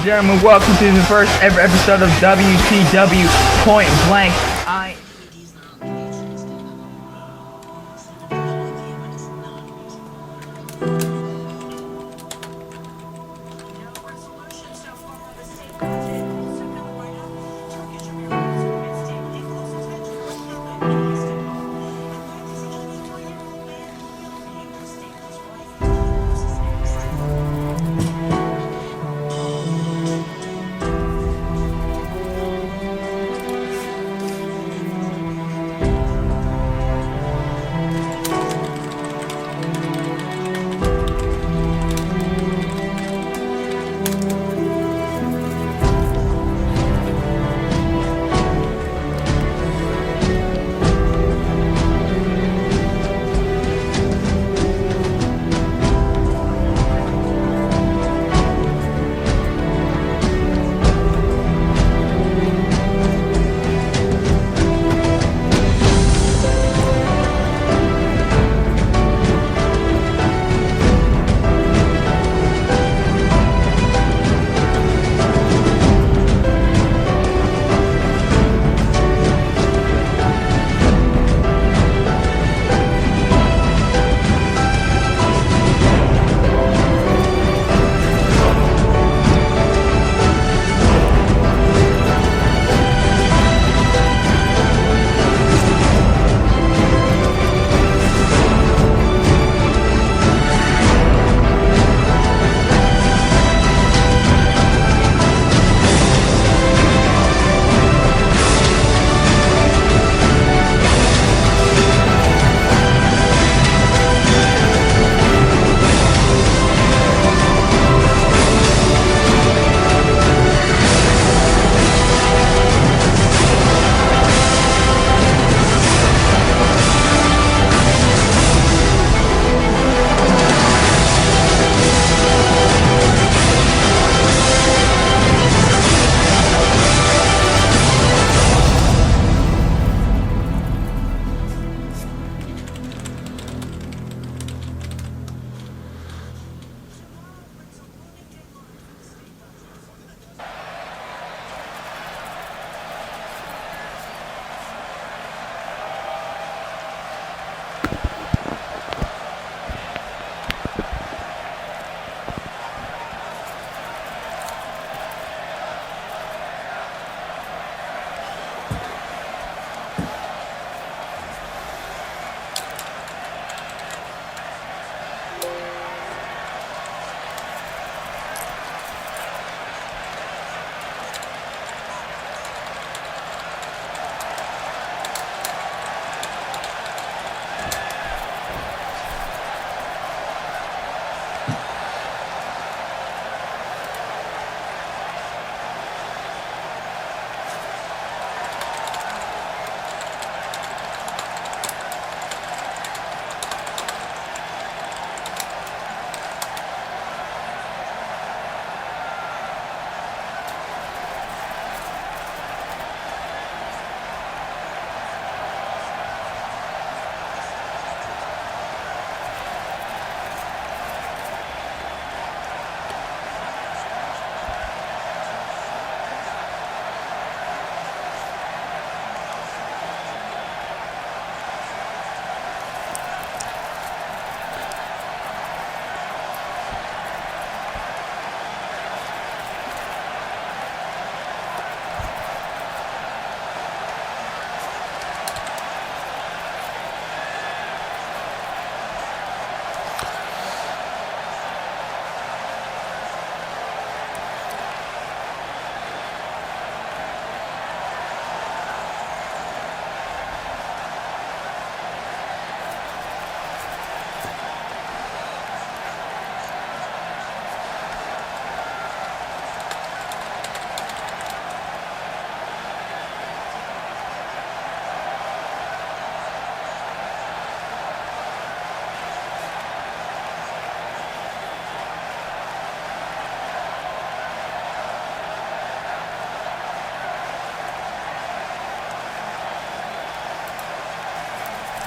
and gentlemen, welcome to the first ever episode of WTW Point Blank.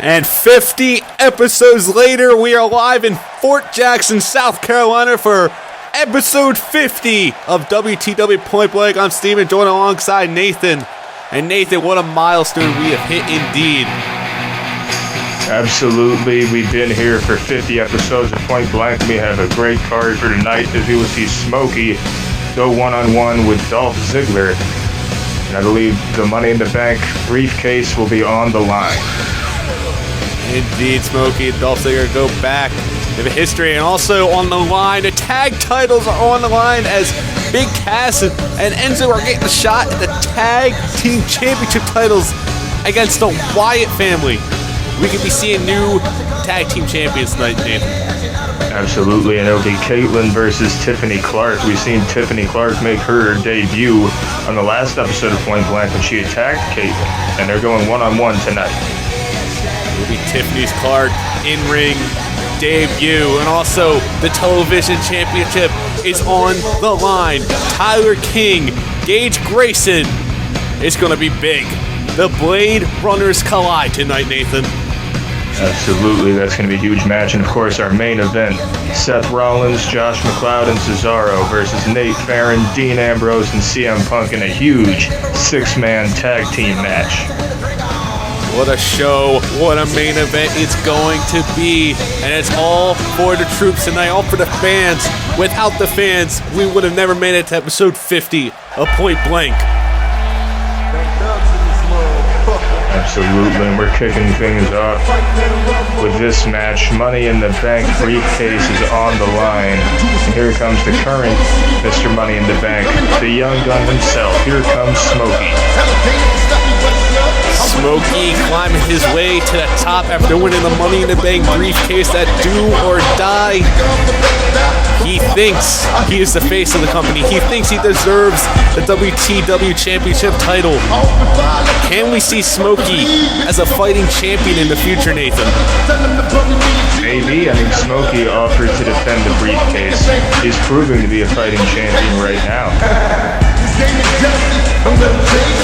And 50 episodes later, we are live in Fort Jackson, South Carolina for episode 50 of WTW Point Blank. I'm Steven, joined alongside Nathan. And Nathan, what a milestone we have hit indeed. Absolutely. We've been here for 50 episodes of Point Blank. We have a great card for tonight as we will see Smokey go one-on-one with Dolph Ziggler. And I believe the Money in the Bank briefcase will be on the line. Indeed, Smokey and Dolph Ziggler go back to the history, and also on the line, the tag titles are on the line as Big Cass and Enzo are getting a shot at the tag team championship titles against the Wyatt family. We could be seeing new tag team champions tonight, Nathan. Absolutely, and it'll be Kaitlyn versus Tiffany Clark. We've seen Tiffany Clark make her debut on the last episode of Point Blank when she attacked Kaitlyn, and they're going one-on-one tonight. It'll be Tiffany Clark in-ring debut, and also the television championship is on the line. Tyler King, Gage, Grayson. It's going to be big. The Blade Runners collide tonight, Nathan. Absolutely, that's going to be a huge match. And of course, our main event, Seth Rollins, Josh McCloud, and Cesaro versus Nate, Farron, Dean Ambrose, and CM Punk in a huge six-man tag team match. What a show, what a main event it's going to be. And it's all for the troops tonight, all for the fans. Without the fans, we would have never made it to episode 50 of Point Blank. Absolutely, and we're kicking things off with this match. Money in the Bank briefcase is on the line. And here comes the current Mr. Money in the Bank, the young gun himself. Here comes Smokey. Smokey climbing his way to the top after winning the Money in the Bank briefcase, that do or die. He thinks he is the face of the company. He thinks he deserves the WTW Championship title. Can we see Smokey as a fighting champion in the future, Nathan? Maybe. I mean, Smokey offered to defend the briefcase. He's proving to be a fighting champion right now.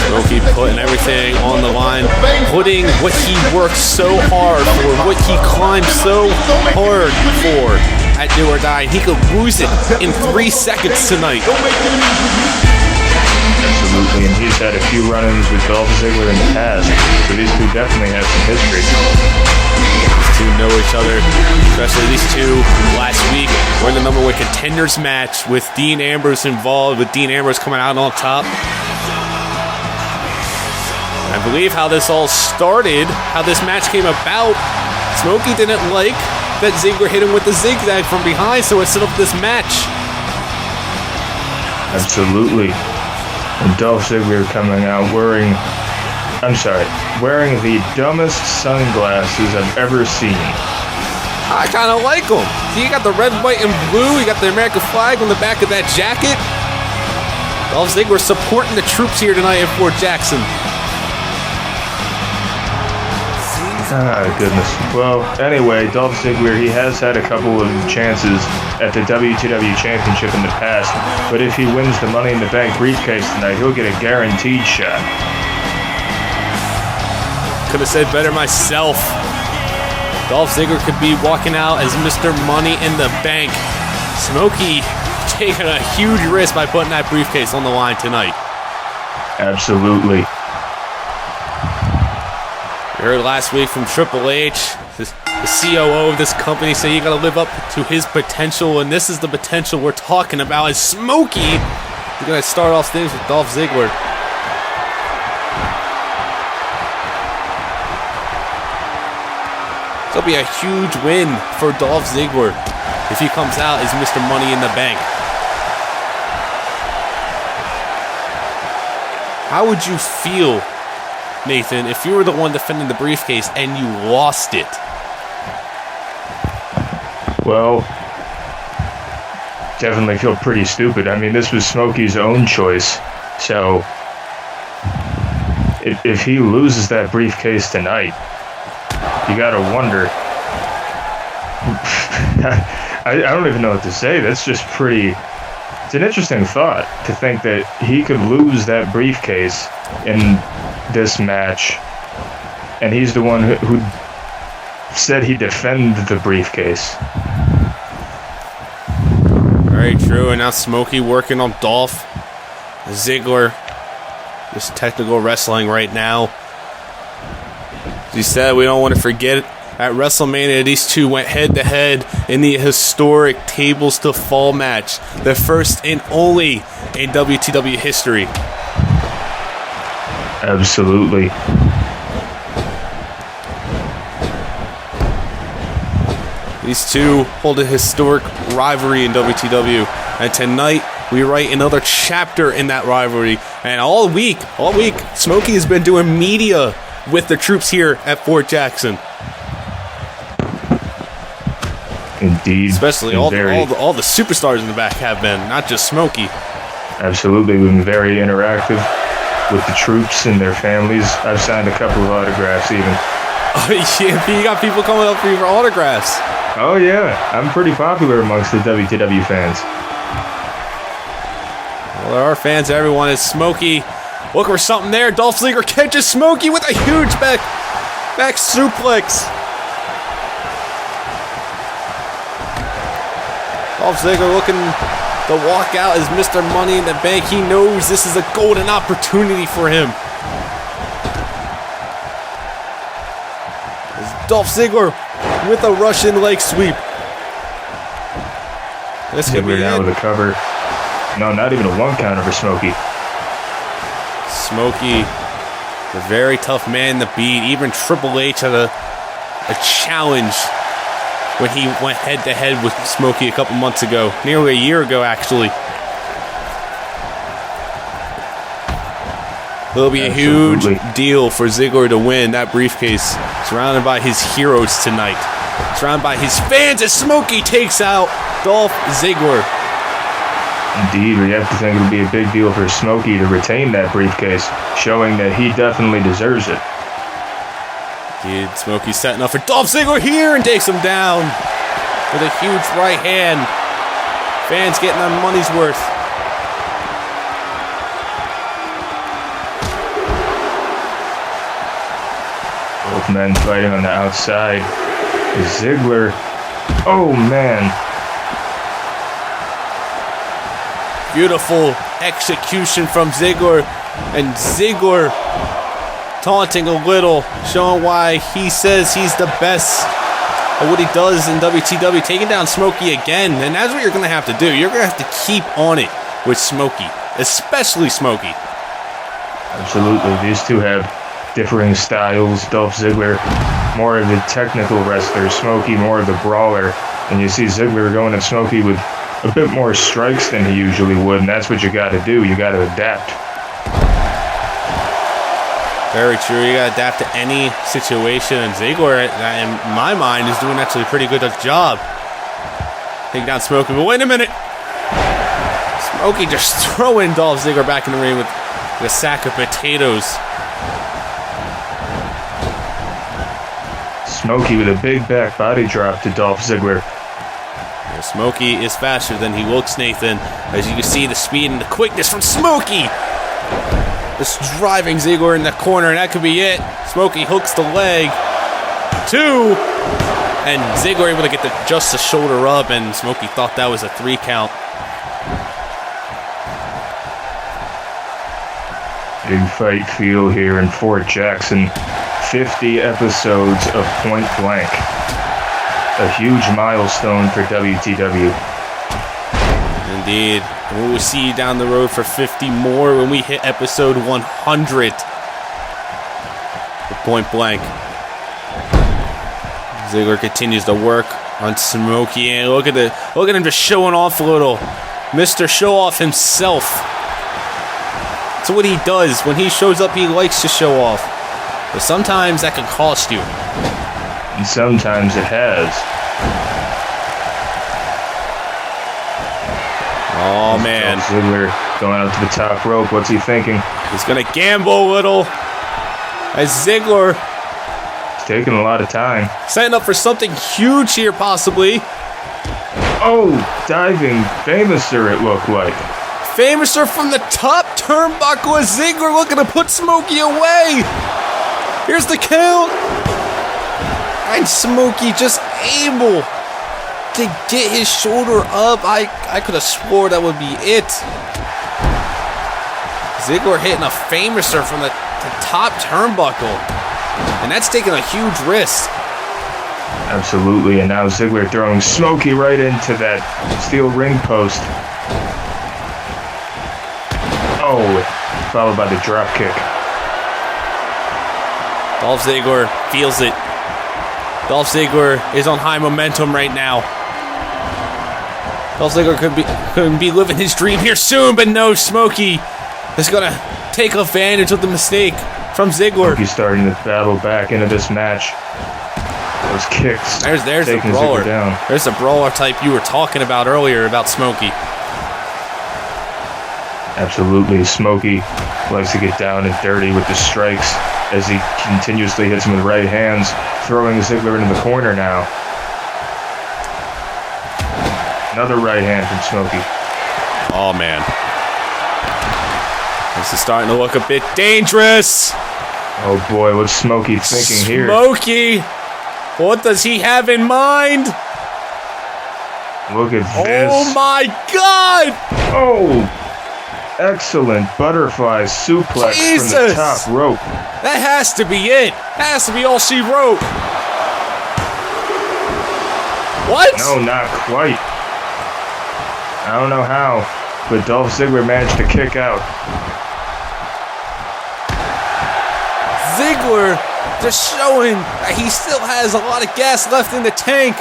Smokey putting everything on the line, putting what he worked so hard for, what he climbed so hard for at Do or Die. He could lose it in 3 seconds tonight. Absolutely, and he's had a few run-ins with Dolph Ziggler in the past, so these two definitely have some history. These two know each other, especially these two last week were in the number one contenders match with Dean Ambrose involved, with Dean Ambrose coming out on top. I believe how this all started, how this match came about, Smokey didn't like that Ziggler hit him with the zigzag from behind, so it set up this match. Absolutely. And Dolph Ziggler coming out wearing the dumbest sunglasses I've ever seen. I kind of like them. See, you got the red, white, and blue, you got the American flag on the back of that jacket. Dolph Ziggler supporting the troops here tonight in Fort Jackson. Ah, goodness. Well, anyway, Dolph Ziggler, he has had a couple of chances at the WTW Championship in the past, but if he wins the Money in the Bank briefcase tonight, he'll get a guaranteed shot. Could have said better myself. Dolph Ziggler could be walking out as Mr. Money in the Bank. Smokey taking a huge risk by putting that briefcase on the line tonight. Absolutely. We heard last week from Triple H, the COO of this company, say you got to live up to his potential, and this is the potential we're talking about. As Smokey is going to start off things with Dolph Ziggler. This will be a huge win for Dolph Ziggler if he comes out as Mr. Money in the Bank. How would you feel, Nathan, if you were the one defending the briefcase and you lost it? Well, definitely feel pretty stupid. I mean, this was Smokey's own choice. So, if he loses that briefcase tonight, you gotta wonder. I don't even know what to say. That's just pretty... It's an interesting thought to think that he could lose that briefcase in this match, and he's the one who said he'd defend the briefcase. All Very true. And now Smokey working on Dolph Ziggler. Just technical wrestling right now. As you said, we don't want to forget at WrestleMania, these two went head-to-head in the historic Tables to Fall match. The first and only in WTW history. Absolutely. These two hold a historic rivalry in WTW. And tonight, we write another chapter in that rivalry. And all week, Smokey has been doing media with the troops here at Fort Jackson. Indeed. Especially all the superstars in the back have been, not just Smokey. Absolutely. We've been very interactive with the troops and their families. I've signed a couple of autographs even. Oh, yeah, you got people coming up for you for autographs. Oh, yeah. I'm pretty popular amongst the WTW fans. Well, there are fans, everyone. Is Smokey looking for something there. Dolph Ziggler catches Smokey with a huge back suplex. Dolph Ziggler looking to walk out as Mr. Money in the Bank. He knows this is a golden opportunity for him. As Dolph Ziggler with a Russian leg sweep. This could be now with a cover. No, not even a one counter for Smokey. Smokey, a very tough man to beat. Even Triple H had a challenge when he went head-to-head with Smokey a couple months ago. Nearly a year ago, actually. It'll be a huge deal for Ziggler to win that briefcase. Surrounded by his heroes tonight. Surrounded by his fans as Smokey takes out Dolph Ziggler. Indeed, we have to think it'll be a big deal for Smokey to retain that briefcase, showing that he definitely deserves it. Dude, Smokey's setting up for Dolph Ziggler here and takes him down with a huge right hand. Fans getting their money's worth. Both men fighting on the outside. Ziggler. Oh, man. Beautiful execution from Ziggler. And Ziggler taunting a little, showing why he says he's the best at what he does in WTW, taking down Smokey again. And that's what you're going to have to do. You're going to have to keep on it with Smokey, especially Smokey. Absolutely. These two have differing styles. Dolph Ziggler, more of the technical wrestler. Smokey, more of the brawler. And you see Ziggler going at Smokey with a bit more strikes than he usually would, and that's what you got to do. You got to adapt. Very true. You got to adapt to any situation, and Ziggler, in my mind, is doing actually a pretty good job taking down Smokey. But wait a minute. Smokey just throwing Dolph Ziggler back in the ring with a sack of potatoes. Smokey with a big back body drop to Dolph Ziggler. Smokey is faster than he looks, Nathan. As you can see, the speed and the quickness from Smokey. Just driving Ziggler in the corner, and that could be it. Smokey hooks the leg. 2. And Ziggler able to get just the shoulder up, and Smokey thought that was a 3 count. Big fight feel here in Fort Jackson. 50 episodes of Point Blank. A huge milestone for WTW. Indeed. And we'll see you down the road for 50 more when we hit episode 100 of Point Blank. Ziggler continues to work on Smokey, and look at him just showing off a little. Mr. Show Off himself. That's what he does. When he shows up, he likes to show off. But sometimes that can cost you. And sometimes it has. Oh, man. Ziggler going out to the top rope. What's he thinking? He's going to gamble a little. As Ziggler... He's taking a lot of time. Setting up for something huge here, possibly. Oh, diving Famouser, it looked like. Famouser from the top turnbuckle as Ziggler looking to put Smokey away. Here's the count. And Smokey just able to get his shoulder up. I could have swore that would be it. Ziggler hitting a famouser from the top turnbuckle. And that's taking a huge risk. Absolutely, and now Ziggler throwing Smokey right into that steel ring post. Oh, followed by the drop kick. Dolph Ziggler feels it. Dolph Ziggler is on high momentum right now. Dolph Ziggler could be living his dream here soon, but no, Smokey is going to take advantage of the mistake from Ziggler. Smokey's starting to battle back into this match. Those kicks. There's the brawler. There's the brawler type you were talking about earlier about Smokey. Absolutely, Smokey likes to get down and dirty with the strikes as he continuously hits him with right hands, throwing Ziggler into the corner now. Another right hand from Smokey. Oh, man. This is starting to look a bit dangerous. Oh, boy, what's Smokey thinking here? Smokey! What does he have in mind? Look at this. Oh, my God! Oh! Excellent butterfly suplex from the top rope. That has to be it. That has to be all she wrote. What? No, not quite. I don't know how, but Dolph Ziggler managed to kick out. Ziggler just showing that he still has a lot of gas left in the tank.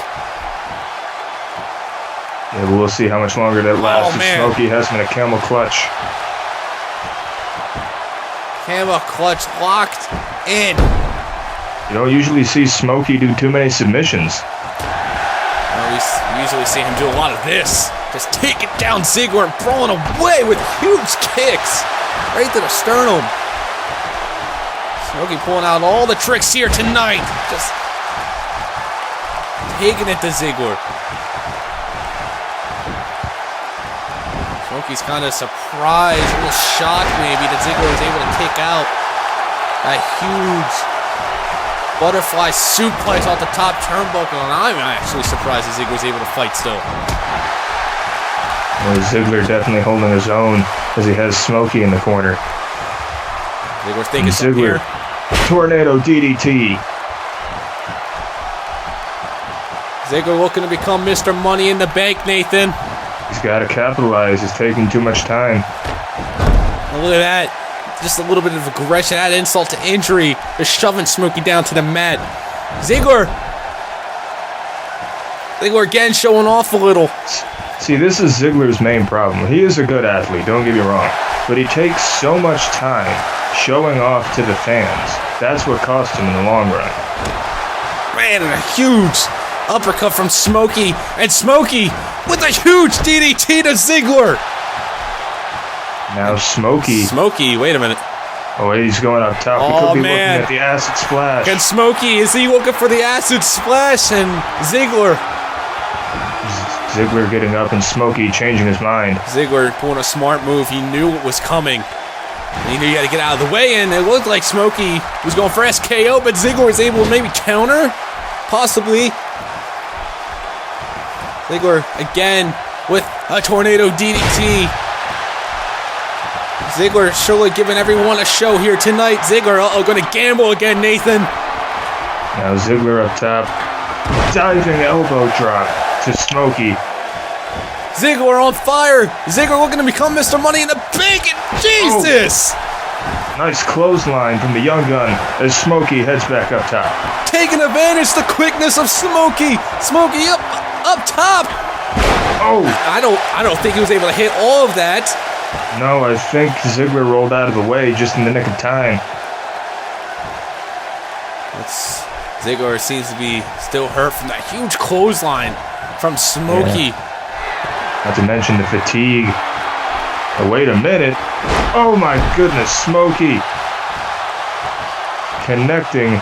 Yeah, but we'll see how much longer that lasts. Smokey has him in a camel clutch. Camel clutch locked in. You don't usually see Smokey do too many submissions. We usually see him do a lot of this. Just taking down Ziggler and throwing away with huge kicks right to the sternum. Smokey pulling out all the tricks here tonight. Just taking it to Ziggler. Smokey's kind of surprised, a little shocked maybe that Ziggler was able to kick out that huge butterfly suplex off the top turnbuckle, and I'm actually surprised that Ziggler was able to fight still. Well, Ziggler definitely holding his own as he has Smokey in the corner. Ziggler's thinking something here. Tornado DDT. Ziggler looking to become Mr. Money in the Bank, Nathan. He's got to capitalize. He's taking too much time. And look at that. Just a little bit of aggression, add insult to injury. Just shoving Smokey down to the mat. Ziggler again showing off a little. See, this is Ziggler's main problem. He is a good athlete, don't get me wrong. But he takes so much time showing off to the fans. That's what cost him in the long run. Man, and a huge uppercut from Smokey. And Smokey with a huge DDT to Ziggler. Now Smokey, wait a minute. Oh, he's going up top. He could be looking at the acid splash. And Smokey, is he looking for the acid splash? And Ziggler getting up and Smokey changing his mind. Ziggler pulling a smart move. He knew what was coming. He knew he had to get out of the way, and it looked like Smokey was going for SKO, but Ziggler was able to maybe counter, possibly. Ziggler again with a tornado DDT. Ziggler surely giving everyone a show here tonight. Ziggler going to gamble again, Nathan. Now Ziggler up top, diving elbow drop to Smokey. Ziggler on fire. Ziggler looking to become Mr. Money in the Bank. Jesus! Oh. Nice clothesline from the Young Gun as Smokey heads back up top. Taking advantage the quickness of Smokey. Smokey up top. Oh! I don't think he was able to hit all of that. No, I think Ziggler rolled out of the way just in the nick of time. Ziggler seems to be still hurt from that huge clothesline from Smokey. Yeah. Not to mention the fatigue. Oh, wait a minute. Oh my goodness, Smokey. Connecting.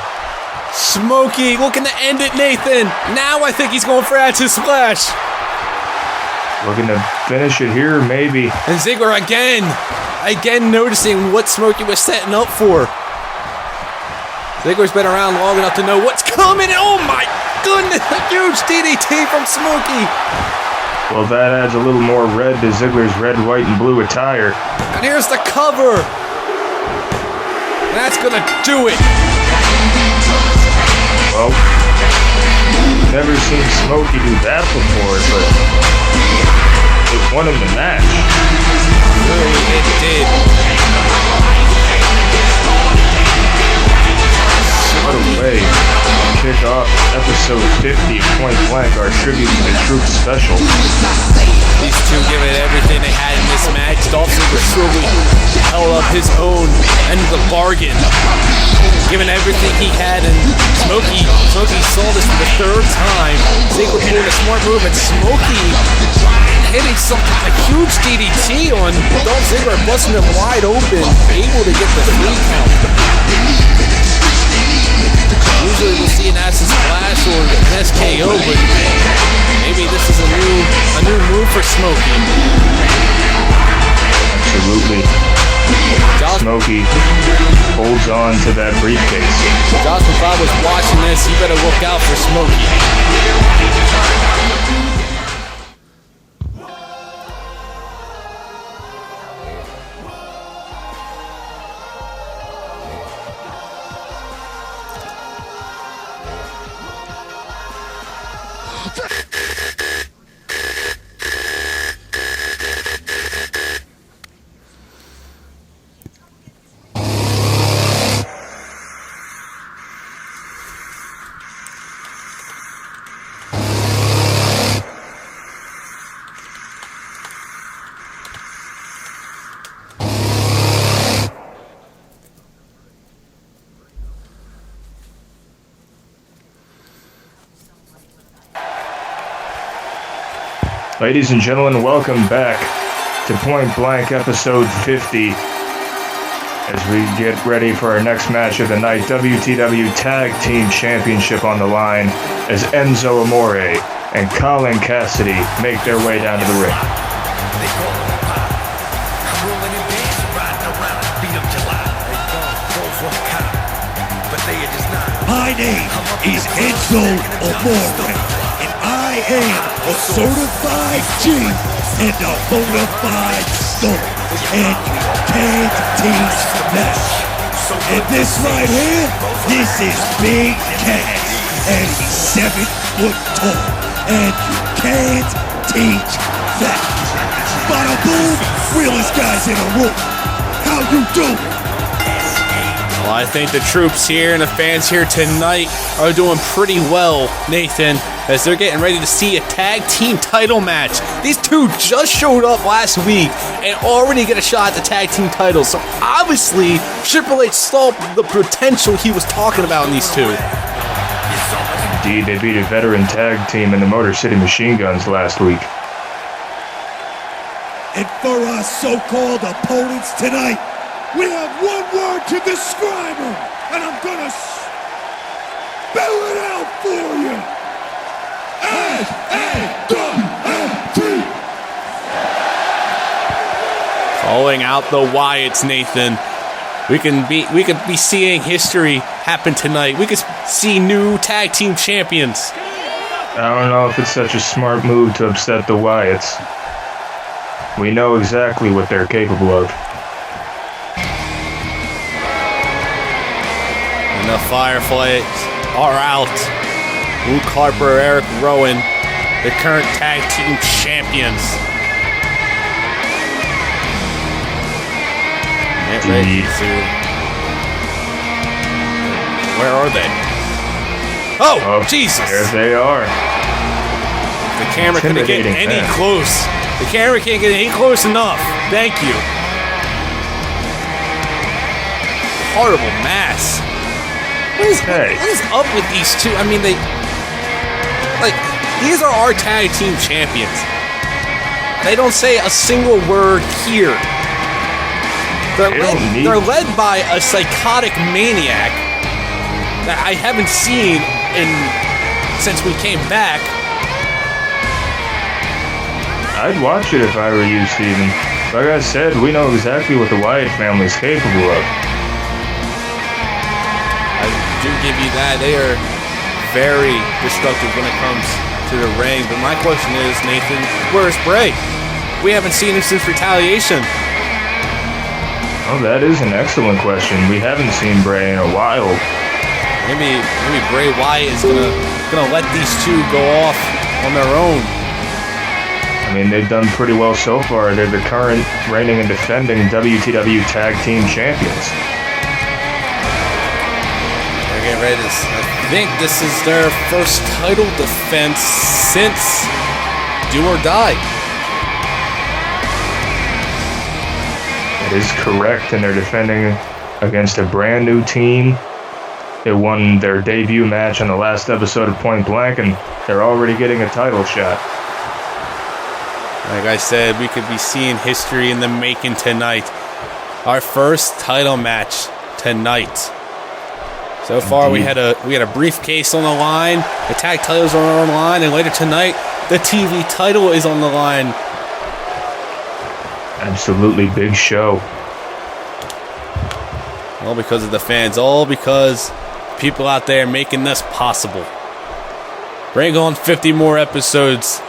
Smokey looking to end it, Nathan. Now I think he's going for acid splash. Looking to finish it here, maybe. And Ziggler again noticing what Smokey was setting up for. Ziggler's been around long enough to know what's coming. Oh my goodness, a huge huge DDT from Smokey. Well, that adds a little more red to Ziggler's red, white, and blue attire. And here's the cover. That's gonna do it. Well, never seen Smokey do that before, but it won him the match. Really, it did. What a way to kick off episode 50 of Point Blank, our tribute to the Troop special. These two giving it everything they had in this match. Dolph Ziggler truly held up his own end of the bargain, giving everything he had, and Smokey saw this for the third time. Ziggler pulled a smart move, and Smokey hitting a huge DDT on Dolph Ziggler, busting him wide open, able to get the 3 count. Usually we'll see an acid splash or an SKO, but maybe this is a new move for Smokey. Absolutely. Smokey holds on to that briefcase. Josh McCloud was watching this. You better look out for Smokey. Ladies and gentlemen, welcome back to Point Blank episode 50 as we get ready for our next match of the night. WTW Tag Team Championship on the line as Enzo Amore and Colin Cassady make their way down to the ring. My name is Enzo Amore, and I am a certified G and a bona fide star, and you can't teach that. And this right here, this is Big Cass, and he's 7 foot tall, and you can't teach that. Bada boom, realest guys in the room. How you doing? Well, I think the troops here and the fans here tonight are doing pretty well, Nathan, as they're getting ready to see a tag team title match. These two just showed up last week and already get a shot at the tag team titles. So obviously, Triple H saw the potential he was talking about in these two. Indeed, they beat a veteran tag team in the Motor City Machine Guns last week. And for our so-called opponents tonight, we have one word to describe them, and I'm gonna spell it out for you. S-A-W-F-T. Calling out the Wyatts, Nathan. We could be seeing history happen tonight. We could see new tag team champions. I don't know if it's such a smart move to upset the Wyatts. We know exactly what they're capable of. And the Fireflies are out. Luke Harper, Erick, Rowan, the current tag team champions. Get ready to... Where are they? Oh, Jesus! There they are. The camera couldn't get any close. The camera can't get any close enough. Thank you. Horrible mess. What is up with these two? I mean, these are our tag team champions. They don't say a single word here. They're led by a psychotic maniac that I haven't seen since we came back. I'd watch it if I were you, Steven. Like I said, we know exactly what the Wyatt family's capable of. I do give you that. They are very destructive when it comes to the ring. But my question is, Nathan, where's Bray? We haven't seen him since Retaliation. Oh, that is an excellent question. We haven't seen Bray in a while. Maybe Bray Wyatt is gonna let these two go off on their own. I mean, they've done pretty well so far. They're the current reigning and defending WTW Tag Team Champions. They're getting ready to... I think this is their first title defense since Do or Die. That is correct, and they're defending against a brand new team. They won their debut match on the last episode of Point Blank, and they're already getting a title shot. Like I said, we could be seeing history in the making tonight. Our first title match tonight. So far, we had a briefcase on the line. The tag titles are on the line, and later tonight, the TV title is on the line. Absolutely big show. All because of the fans. All because people out there making this possible. Bring on 50 more episodes.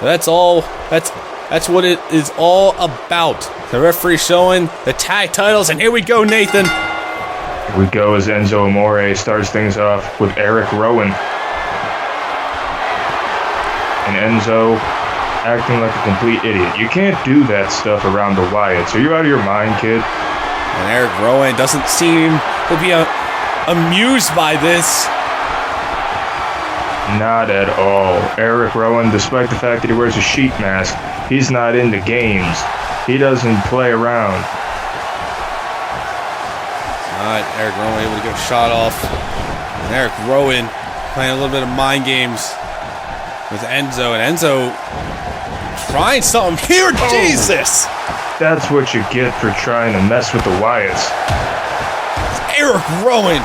That's all. That's what it is all about. The referee showing the tag titles, and here we go, Nathan. Here we go as Enzo Amore starts things off with Erick Rowan. And Enzo acting like a complete idiot. You can't do that stuff around the Wyatts. Are you out of your mind, kid? And Erick Rowan doesn't seem to be amused by this. Not at all. Erick Rowan, despite the fact that he wears a sheet mask, he's not into games. He doesn't play around. Alright, Erick Rowan able to get a shot off. And Erick Rowan playing a little bit of mind games with Enzo. And Enzo trying something here. Oh, Jesus! That's what you get for trying to mess with the Wyatts. Erick Rowan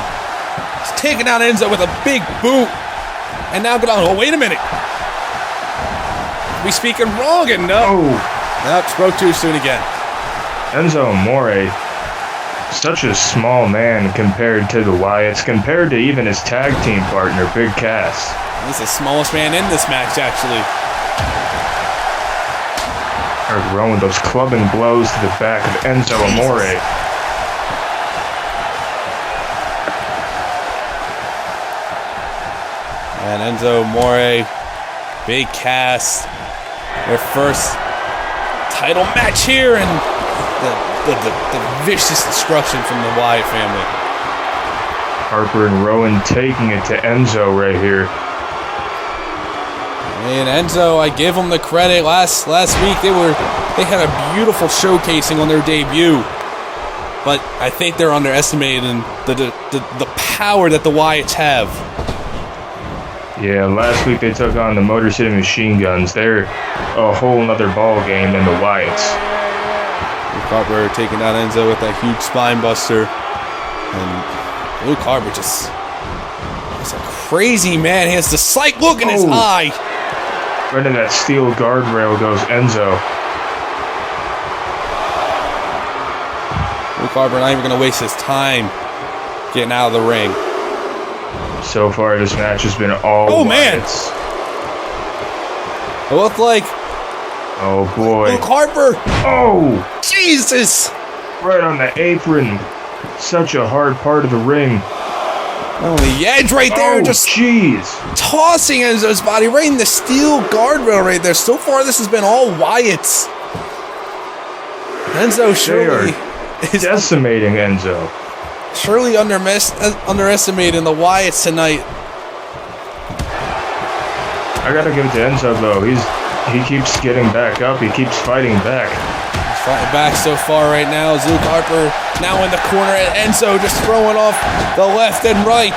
is taking out Enzo with a big boot. And now go down. Oh, wait a minute. We speaking wrong and no. Nope, spoke too soon again. Enzo Amore, such a small man compared to the Wyatts, compared to even his tag team partner, Big Cass. He's the smallest man in this match, actually. Erick Rowan, those clubbing blows to the back of Enzo Amore. And Enzo Amore, Big Cass, their first title match here, and the vicious destruction from the Wyatt family. Harper and Rowan taking it to Enzo right here. And Enzo, I give them the credit. Last week they had a beautiful showcasing on their debut, but I think they're underestimating the power that the Wyatts have. Yeah, last week they took on the Motor City Machine Guns. They're a whole nother ball game than the Wyatts. Luke Harper taking out Enzo with that huge spine buster. And Luke Harper just is a crazy man. He has the psych look in his eye. Right in that steel guardrail goes Enzo. Luke Harper not even going to waste his time getting out of the ring. So far, this match has been all Wyatts. It looked like... Oh, boy. Luke Harper! Oh! Jesus! Right on the apron. Such a hard part of the ring. On the edge right there. Oh, just jeez. Tossing Enzo's body right in the steel guardrail right there. So far, this has been all Wyatts. Enzo surely... is decimating Enzo. Surely underestimating the Wyatts tonight. I gotta give it to Enzo though. He keeps getting back up. He keeps fighting back. He's fighting back so far right now. Luke Harper now in the corner, and Enzo just throwing off the left and right.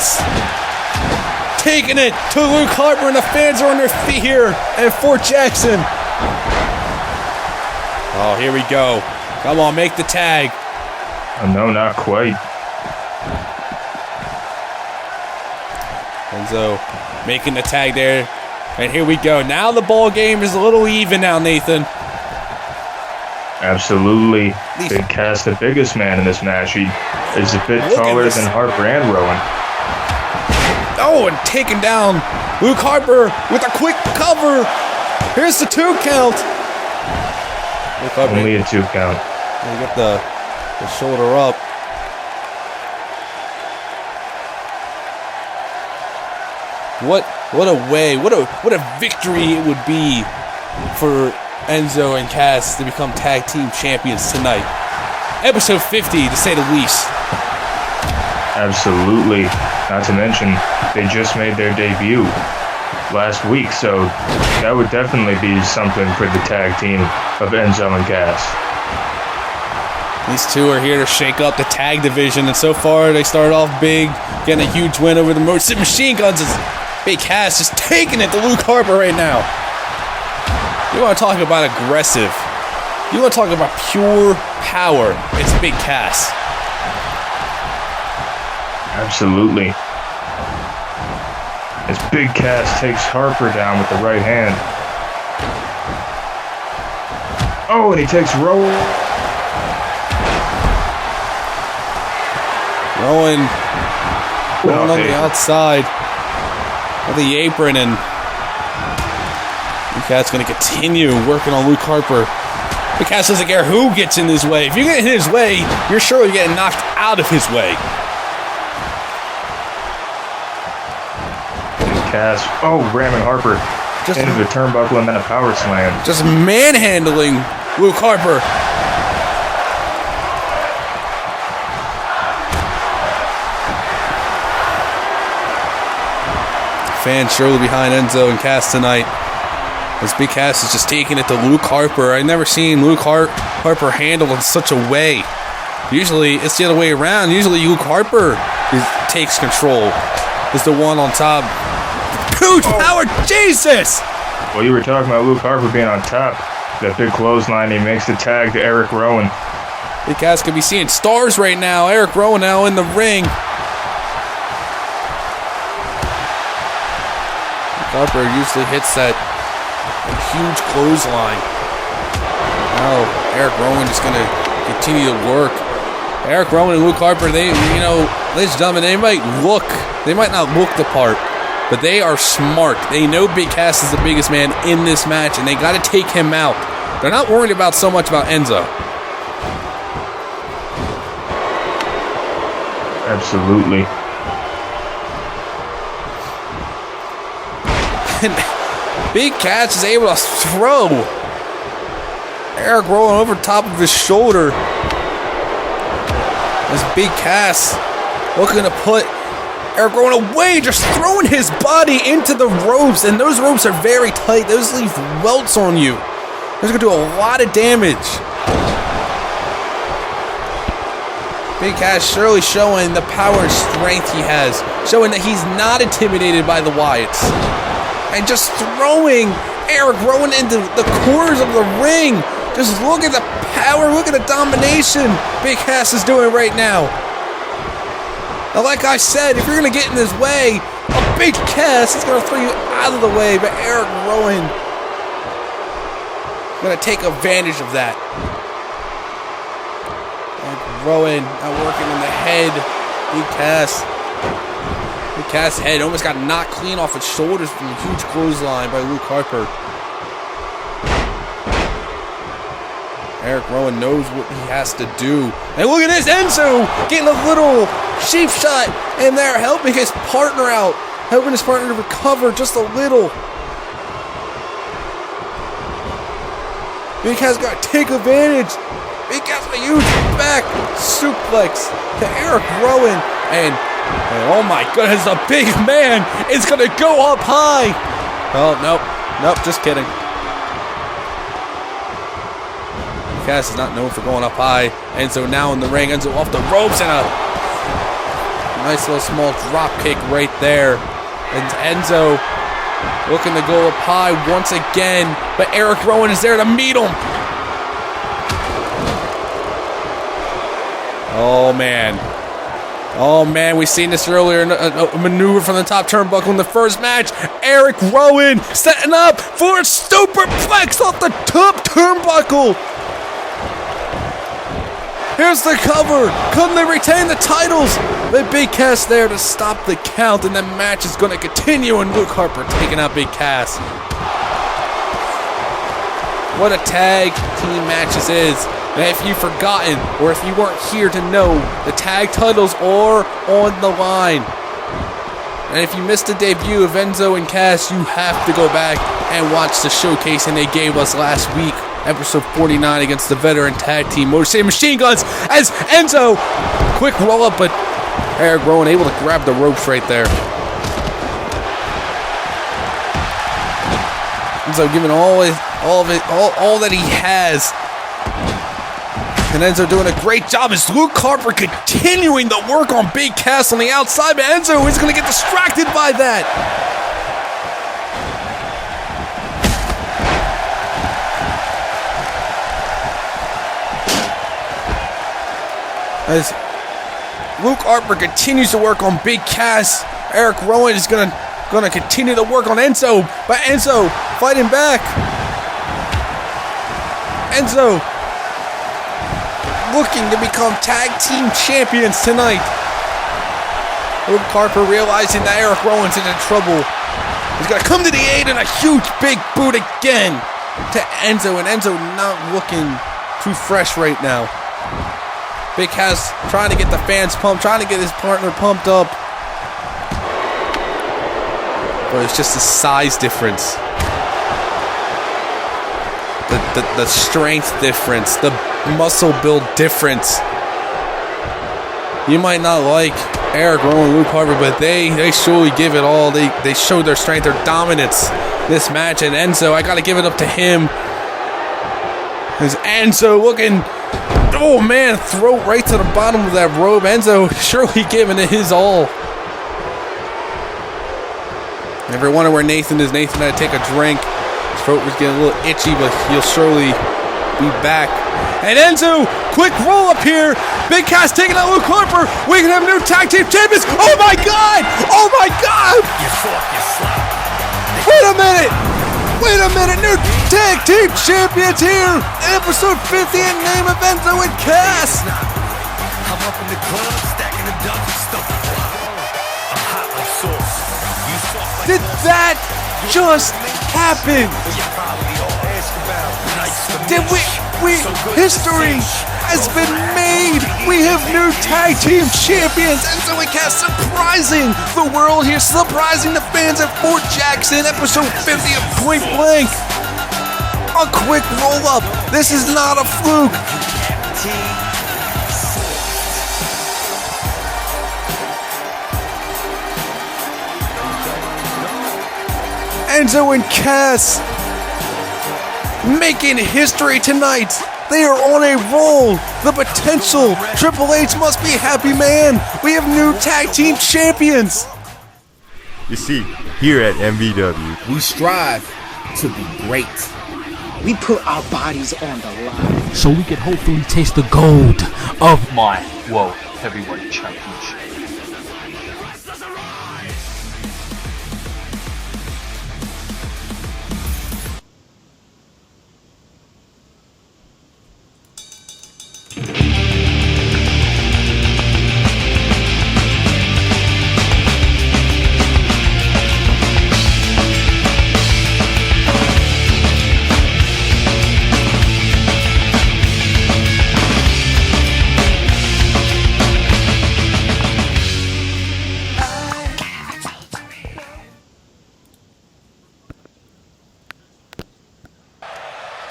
Taking it to Luke Harper, and the fans are on their feet here at Fort Jackson. Oh, here we go. Come on, make the tag. Oh, no, not quite. Enzo making the tag there. And here we go. Now the ball game is a little even now, Nathan. Absolutely. Big Cass, the biggest man in this match. He is a bit taller than Harper and Rowan. Oh, and taking down Luke Harper with a quick cover. Here's the 2 count. Only a 2 count. They get the shoulder up. What a way, what a victory it would be for Enzo and Cass to become tag team champions tonight. Episode 50, to say the least. Absolutely. Not to mention, they just made their debut last week, so that would definitely be something for the tag team of Enzo and Cass. These two are here to shake up the tag division, and so far they started off big, getting a huge win over the Motor City Machine Guns. Big Cass just taking it to Luke Harper right now. You want to talk about aggressive. You want to talk about pure power. It's Big Cass. Absolutely. As Big Cass takes Harper down with the right hand. Oh, and he takes Rowan. Rowan on the outside of the apron, and Big Cass going to continue working on Luke Harper. Big Cass doesn't care who gets in his way. If you get in his way, you're sure you're getting knocked out of his way. Cass, ramming Harper into the turnbuckle and then a power slam. Just manhandling Luke Harper. Fans surely behind Enzo and Cass tonight, as Big Cass is just taking it to Luke Harper. I've never seen Luke Harper handled in such a way. Usually it's the other way around. Usually Luke Harper takes control, is the one on top. Huge power, Jesus! Well, you were talking about Luke Harper being on top. That big clothesline, he makes the tag to Erick Rowan. Big Cass could be seeing stars right now. Erick Rowan now in the ring. Harper usually hits that huge clothesline. Now Erick Rowan is going to continue to work. Erick Rowan and Luke Harper, ladies and gentlemen, they might not look the part, but they are smart. They know Big Cass is the biggest man in this match, and they got to take him out. They're not worried about so much about Enzo. Absolutely. And Big Cass is able to throw Erick Rowan over top of his shoulder. As Big Cass looking to put Erick Rowan away, just throwing his body into the ropes, and those ropes are very tight. Those leave welts on you. Those are going to do a lot of damage. Big Cass surely showing the power and strength he has, showing that he's not intimidated by the Wyatts. And just throwing Erick Rowan into the corners of the ring. Just look at the power, look at the domination Big Cass is doing right now. Now, like I said, if you're going to get in his way, a Big Cass is going to throw you out of the way, but Erick Rowan is going to take advantage of that. Erick Rowan now working in the head. Big Cass. Big Cass' head almost got knocked clean off its shoulders from a huge clothesline by Luke Harper. Erick Rowan knows what he has to do. And look at this, Enzo getting a little sheep shot in there, helping his partner out, helping his partner to recover just a little. Big Cass got to take advantage. Big Cass a huge back suplex to Erick Rowan, and oh my goodness, the big man is going to go up high. Oh, nope, just kidding. Cass is not known for going up high. Enzo now in the ring. Enzo off the ropes and a nice little small drop kick right there. And Enzo looking to go up high once again, but Erick Rowan is there to meet him. Oh man, we've seen this earlier, a maneuver from the top turnbuckle in the first match. Erick Rowan setting up for a superplex off the top turnbuckle. Here's the cover. Couldn't they retain the titles? But Big Cass there to stop the count, and the match is going to continue, and Luke Harper taking out Big Cass. What a tag team match this is. And if you've forgotten, or if you weren't here to know, the tag titles are on the line. And if you missed the debut of Enzo and Cass, you have to go back and watch the showcasing they gave us last week. Episode 49 against the veteran tag team Motor City Machine Guns as Enzo, quick roll up, but Erick Rowan able to grab the ropes right there. Enzo giving all that he has. And Enzo doing a great job as Luke Harper continuing the work on Big Cass on the outside, but Enzo is going to get distracted by that. As Luke Harper continues to work on Big Cass, Erick Rowan is going to continue to work on Enzo, but Enzo fighting back. Enzo looking to become tag team champions tonight. Luke Harper realizing that Erick Rowan's in trouble. He's going to come to the aid and a huge big boot again to Enzo, and Enzo not looking too fresh right now. Big Cass trying to get the fans pumped, trying to get his partner pumped up. But it's just a size difference. The strength difference, the muscle build difference. You might not like Erick Rowan and Luke Harper, but they surely give it all. They showed their strength, their dominance this match. And Enzo, I got to give it up to him. As Enzo looking, oh man, throat right to the bottom of that robe. Enzo surely giving it his all. Never wonder where Nathan is. Nathan had to take a drink. His throat was getting a little itchy, but he'll surely be back. And Enzo, quick roll up here. Big Cass taking out Luke Harper. We can have new tag team champions. Oh my God! Oh my God! Wait a minute! Wait a minute! New tag team champions here. Episode 50 and name of Enzo and Cass. I'm up in the club, stacking the Dutch stuff. I'm hot like sauce. Did that just happen? Did we history has been made. We have new tag team champions. Enzo and Cass surprising the world here, surprising the fans at Fort Jackson, episode 50 of Point Blank. A quick roll up. This is not a fluke. Enzo and Cass making history tonight. They are on a roll. The potential. Triple H must be happy, man. We have new tag team champions. You see, here at MVW, we strive to be great. We put our bodies on the line so we can hopefully taste the gold of my World Heavyweight Championship.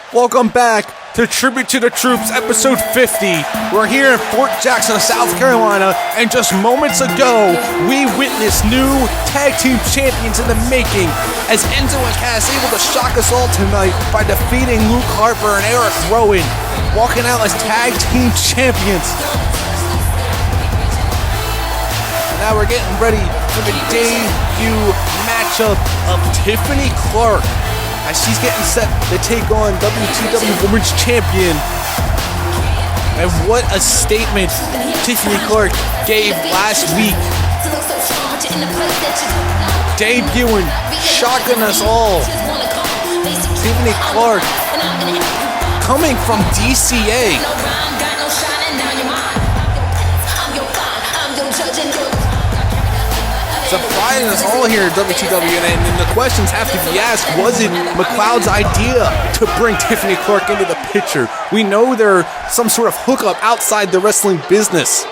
Welcome back to Tribute to the Troops, episode 50. We're here in Fort Jackson, South Carolina, and just moments ago, we witnessed new tag team champions in the making as Enzo and Cass able to shock us all tonight by defeating Luke Harper and Erick Rowan, walking out as tag team champions. Now we're getting ready for the debut matchup of Tiffany Clark, as she's getting set to take on WTW Women's Champion. And what a statement Tiffany Clark gave last week. Debuting, shocking us all. Tiffany Clark coming from DCA. surprising us all here at WTW, and the questions have to be asked. Was it McCloud's idea to bring Tiffany Clark into the picture? We know there's some sort of hookup outside the wrestling business.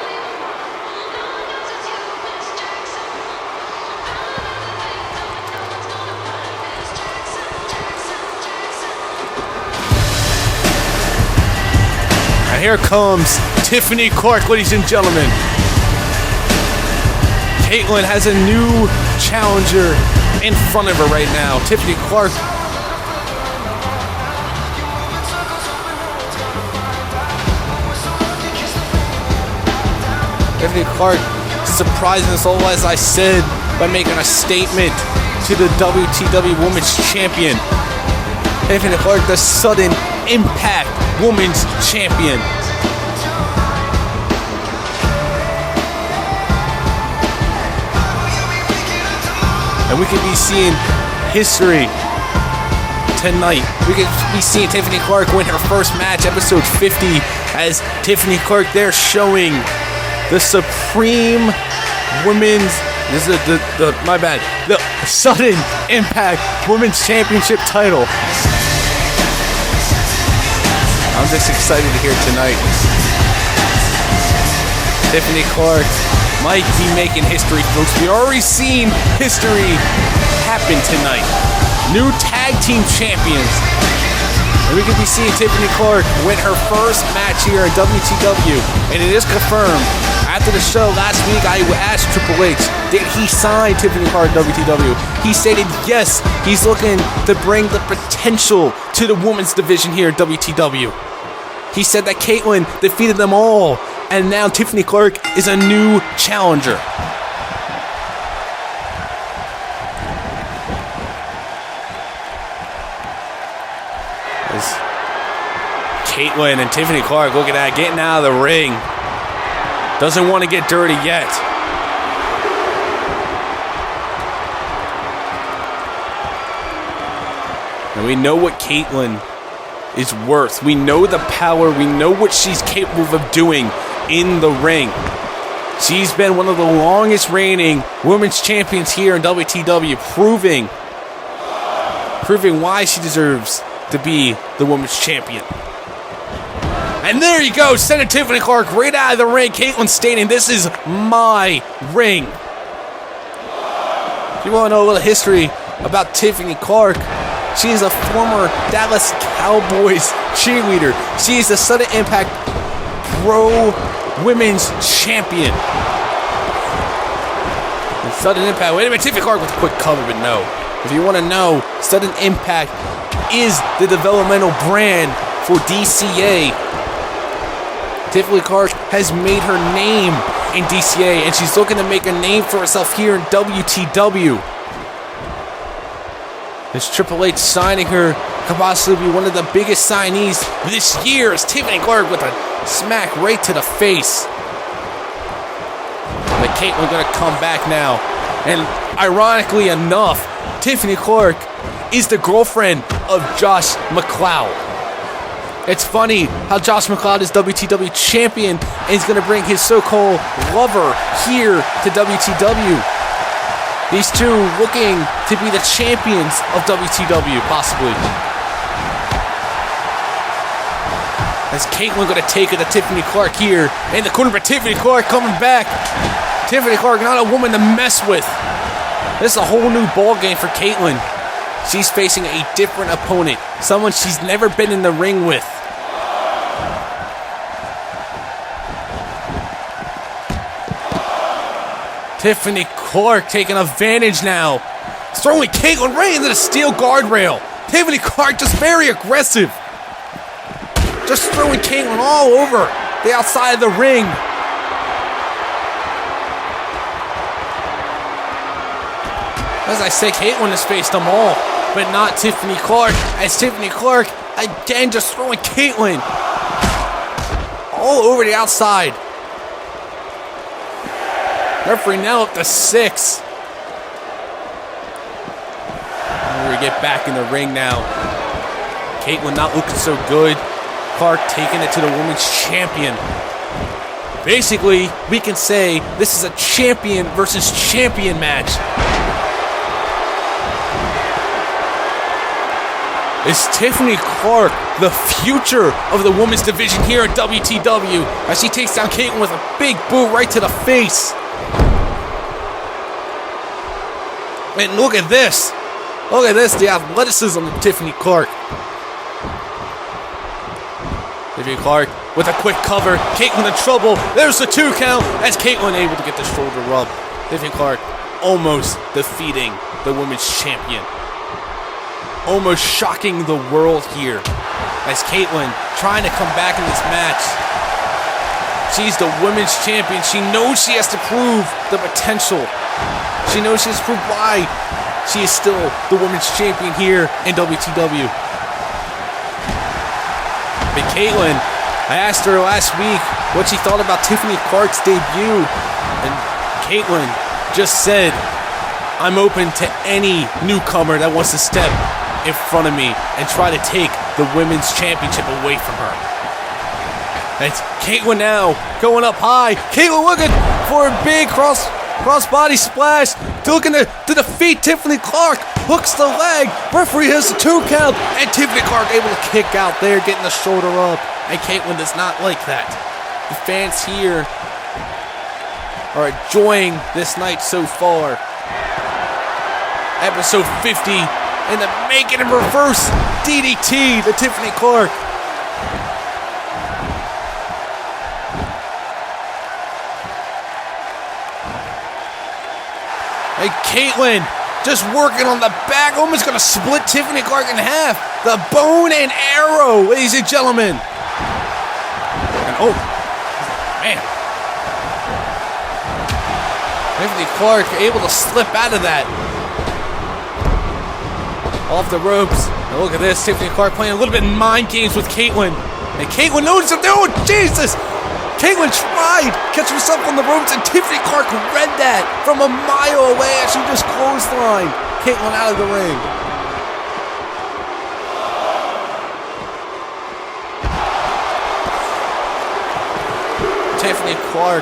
And here comes Tiffany Clark, ladies and gentlemen. Kaitlyn has a new challenger in front of her right now. Tiffany Clark. Tiffany Clark surprising us all, as I said, by making a statement to the WTW Women's Champion. Tiffany Clark, the sudden impact Women's Champion. And we could be seeing history tonight. We could be seeing Tiffany Clark win her first match, episode 50, as Tiffany Clark there showing the Supreme Women's, the Sudden Impact Women's Championship title. I'm just excited to hear it tonight. Tiffany Clark might be making history, folks. We already seen history happen tonight. New tag team champions. And we could be seeing Tiffany Clark win her first match here at WTW. And it is confirmed. After the show last week, I asked Triple H, did he sign Tiffany Clark at WTW? He stated yes, he's looking to bring the potential to the women's division here at WTW. He said that Kaitlyn defeated them all, and now Tiffany Clark is a new challenger. As Kaitlyn and Tiffany Clark, look at that, getting out of the ring. Doesn't want to get dirty yet. And we know what Kaitlyn is worth. We know the power. We know what she's capable of doing in the ring. She's been one of the longest reigning women's champions here in WTW, proving why she deserves to be the women's champion. And there you go, sending Tiffany Clark right out of the ring. Kaitlyn stating, this is my ring. If you want to know a little history about Tiffany Clark, she is a former Dallas Cowboys cheerleader. She is the Sudden Impact Pro Women's Champion. And Sudden Impact, wait a minute, Tiffany Clark with a quick cover, but no. If you want to know, Sudden Impact is the developmental brand for DCA. Tiffany Clark has made her name in DCA, and she's looking to make a name for herself here in WTW. This Triple H signing her could possibly be one of the biggest signees this year, as Tiffany Clark with a smack right to the face. But Kaitlyn gonna come back now. And ironically enough, Tiffany Clark is the girlfriend of Josh McCloud. It's funny how Josh McCloud is WTW champion and he's going to bring his so-called lover here to WTW. These two looking to be the champions of WTW, possibly. As Kaitlyn going to take it to Tiffany Clark here in the corner, but Tiffany Clark coming back. Tiffany Clark, not a woman to mess with. This is a whole new ball game for Kaitlyn. She's facing a different opponent, someone she's never been in the ring with. Tiffany Clark taking advantage now. Throwing Kaitlyn right into the steel guardrail. Tiffany Clark just very aggressive. Just throwing Kaitlyn all over the outside of the ring. As I say, Kaitlyn has faced them all, but not Tiffany Clark. As Tiffany Clark, again, just throwing Kaitlyn all over the outside. Referee now up to 6. And we get back in the ring now. Kaitlyn not looking so good. Clark taking it to the women's champion. Basically, we can say this is a champion versus champion match. Is Tiffany Clark the future of the women's division here at WTW as she takes down Kaitlyn with a big boot right to the face? And look at this. Look at this, the athleticism of Tiffany Clark. Tiffany Clark with a quick cover. Kaitlyn in trouble. There's the 2 count as Kaitlyn able to get the shoulder rub. Tiffany Clark almost defeating the women's champion. Almost shocking the world here as Kaitlyn trying to come back in this match. She's the women's champion. She knows she has to prove the potential. She knows she has to prove why she is still the women's champion here in WTW. But Kaitlyn, I asked her last week what she thought about Tiffany Clark's debut, and Kaitlyn just said, I'm open to any newcomer that wants to step in front of me and try to take the women's championship away from her. It's Kaitlyn now going up high. Kaitlyn looking for a big cross-body splash, looking to defeat Tiffany Clark. Hooks the leg. Referee has the 2 count, and Tiffany Clark able to kick out there, getting the shoulder up. And Kaitlyn does not like that. The fans here are enjoying this night so far. Episode 50. And the make it in reverse DDT to Tiffany Clark. And Kaitlyn just working on the back, almost going to split Tiffany Clark in half. The bone and arrow, ladies and gentlemen. And oh, man. Tiffany Clark able to slip out of that. Off the ropes. Now look at this. Tiffany Clark playing a little bit mind games with Kaitlyn. And Kaitlyn knows something. Oh, Jesus! Kaitlyn tried catch herself on the ropes, and Tiffany Clark read that from a mile away as she just clotheslined Kaitlyn out of the ring. Tiffany Clark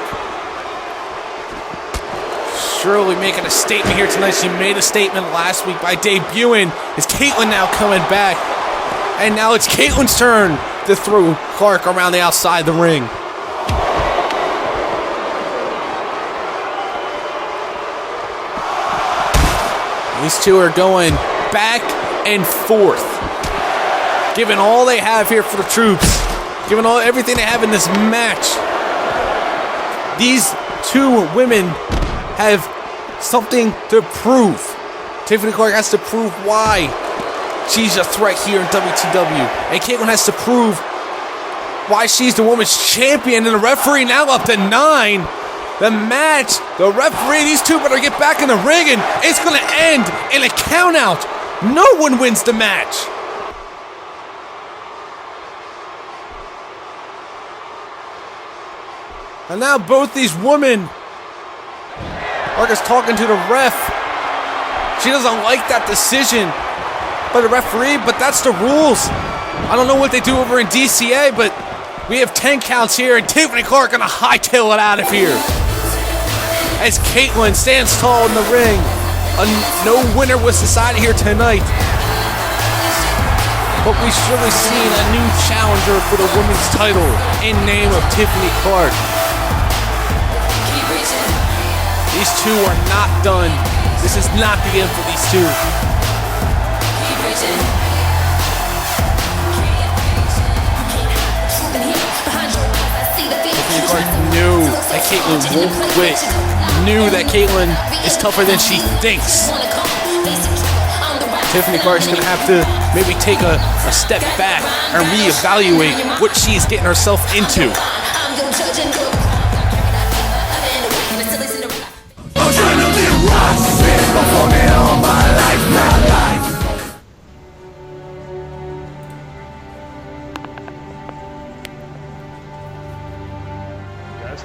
surely making a statement here tonight. She made a statement last week by debuting. Is Kaitlyn now coming back? And now it's Kaitlyn's turn to throw Clark around the outside of the ring. These two are going back and forth, giving all they have here for the troops, giving everything they have in this match. These 2 women have something to prove. Tiffany Clark has to prove why she's a threat here in WTW. And Kaitlyn has to prove why she's the women's champion. And the referee now up to 9. The match, the referee, these 2 better get back in the ring, and it's going to end in a count out. No one wins the match. And now both these women are just talking to the ref. She doesn't like that decision by the referee, but that's the rules. I don't know what they do over in DCA, but we have 10 counts here, and Tiffany Clark gonna hightail it out of here. As Kaitlyn stands tall in the ring. No winner was decided here tonight. But we've surely seen a new challenger for the women's title in name of Tiffany Clark. These 2 are not done. This is not the end for these 2. Tiffany Clark knew that Kaitlyn won't quit. Knew that Kaitlyn is tougher than she thinks. Tiffany Clark's gonna have to maybe take a step back and reevaluate what she's getting herself into.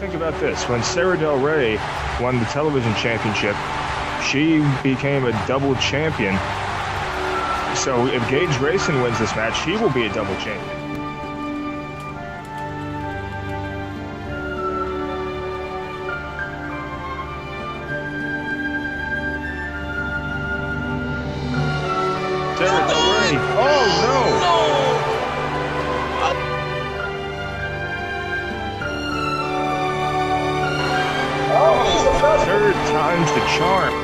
Think about this. When Sarah Del Rey won the television championship, she became a double champion. So if Gage Grayson wins this match, he will be a double champion. Third time's the charm.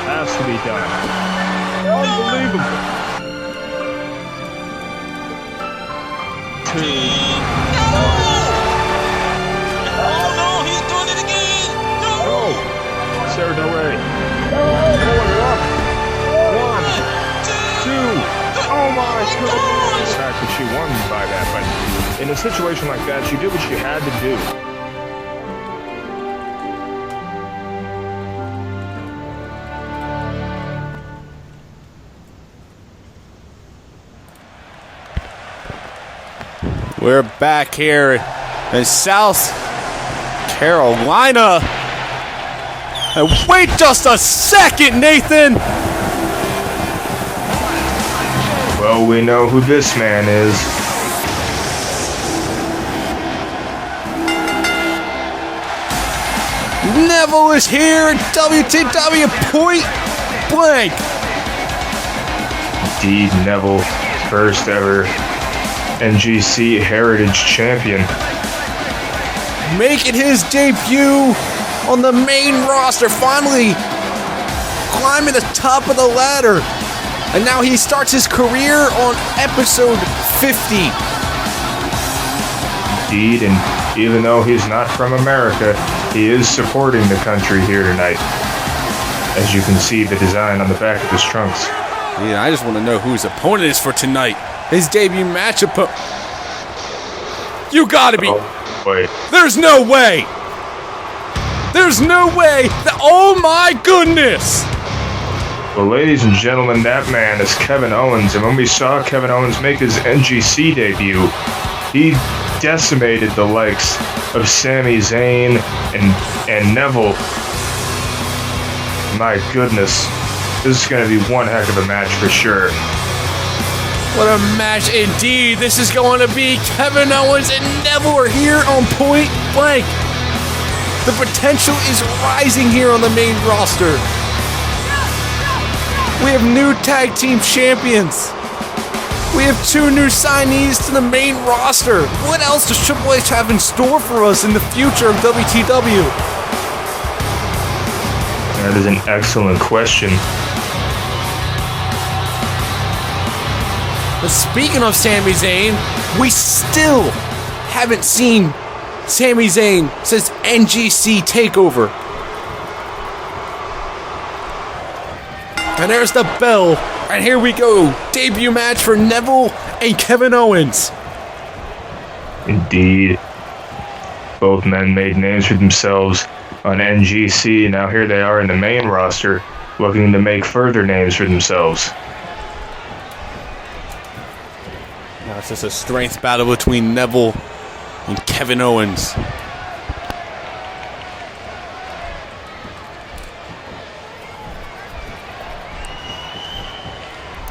Has to be done. Unbelievable. 2. Oh no, he's doing it again! No! Sarah, no way. Going up. 1, 2. Oh my goodness! The fact that she won by that, but in a situation like that, she did what she had to do. We're back here in South Carolina. And wait just a second, Nathan! Well, we know who this man is. Neville is here at WTW point blank. Indeed, Neville, first ever NGC Heritage Champion. Making his debut on the main roster, finally climbing the top of the ladder. And now he starts his career on episode 50. Indeed, and even though he's not from America, he is supporting the country here tonight. As you can see the design on the back of his trunks. Yeah, I just want to know who his opponent is for tonight. His debut match opponent. You gotta be. Oh, boy. There's no way. There's no way that. Oh my goodness. Well, ladies and gentlemen, that man is Kevin Owens. And when we saw Kevin Owens make his NGC debut, he decimated the likes of Sami Zayn and Neville. My goodness. This is going to be one heck of a match for sure. What a match indeed. This is going to be Kevin Owens and Neville are here on point blank. The potential is rising here on the main roster. We have new tag team champions. We have 2 new signees to the main roster. What else does Triple H have in store for us in the future of WTW? That is an excellent question. But speaking of Sami Zayn, we still haven't seen Sami Zayn since NGC TakeOver. And there's the bell. And here we go. Debut match for Neville and Kevin Owens. Indeed. Both men made names for themselves on NGC. Now here they are in the main roster, looking to make further names for themselves. Now it's just a strength battle between Neville and Kevin Owens.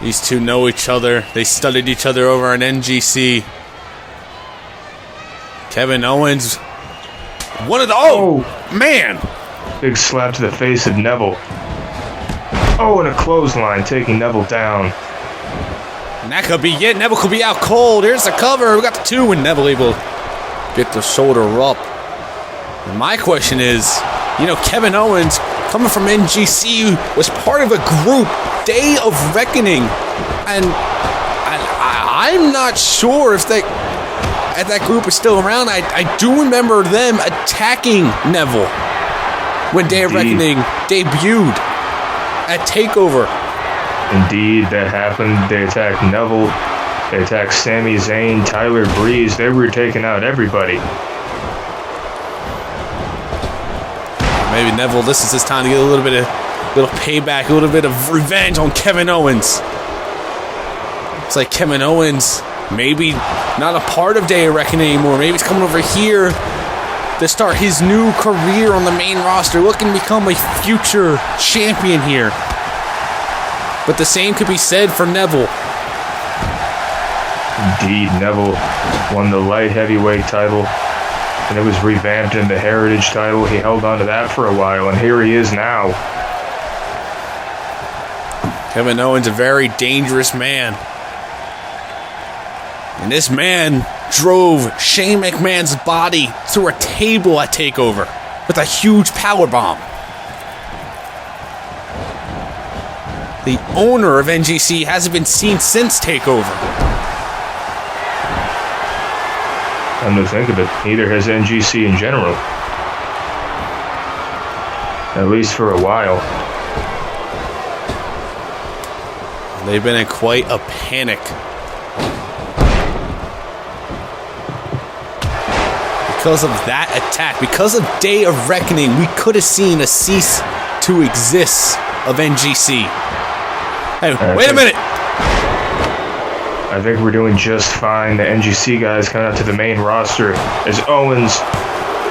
These two know each other. They studied each other over on NGC. Kevin Owens, one of the... Oh, man! Big slap to the face of Neville. Oh, and a clothesline taking Neville down. And that could be it. Neville could be out cold. Here's the cover. We got the 2 and Neville able to get the shoulder up. And my question is, you know, Kevin Owens, coming from NGC, was part of a group, Day of Reckoning. And I'm not sure if that group is still around. I do remember them attacking Neville when Day of Reckoning debuted at TakeOver. Indeed, that happened. They attacked Neville. They attacked Sami Zayn, Tyler Breeze. They were taking out everybody. Maybe Neville, this is his time to get a little payback, a little bit of revenge on Kevin Owens. It's like Kevin Owens, maybe not a part of Day of Reckoning anymore. Maybe he's coming over here to start his new career on the main roster, looking to become a future champion here. But the same could be said for Neville. Indeed, Neville won the light heavyweight title, and it was revamped in the Heritage title. He held on to that for a while, and here he is now. Kevin Owens, a very dangerous man. And this man drove Shane McMahon's body through a table at TakeOver with a huge powerbomb. The owner of NGC hasn't been seen since TakeOver. Come to think of it, neither has NGC in general. At least for a while. They've been in quite a panic. Because of that attack, because of Day of Reckoning, we could have seen a cease to exist of NGC. Hey, wait a minute! I think we're doing just fine. The NGC guys coming out to the main roster as Owens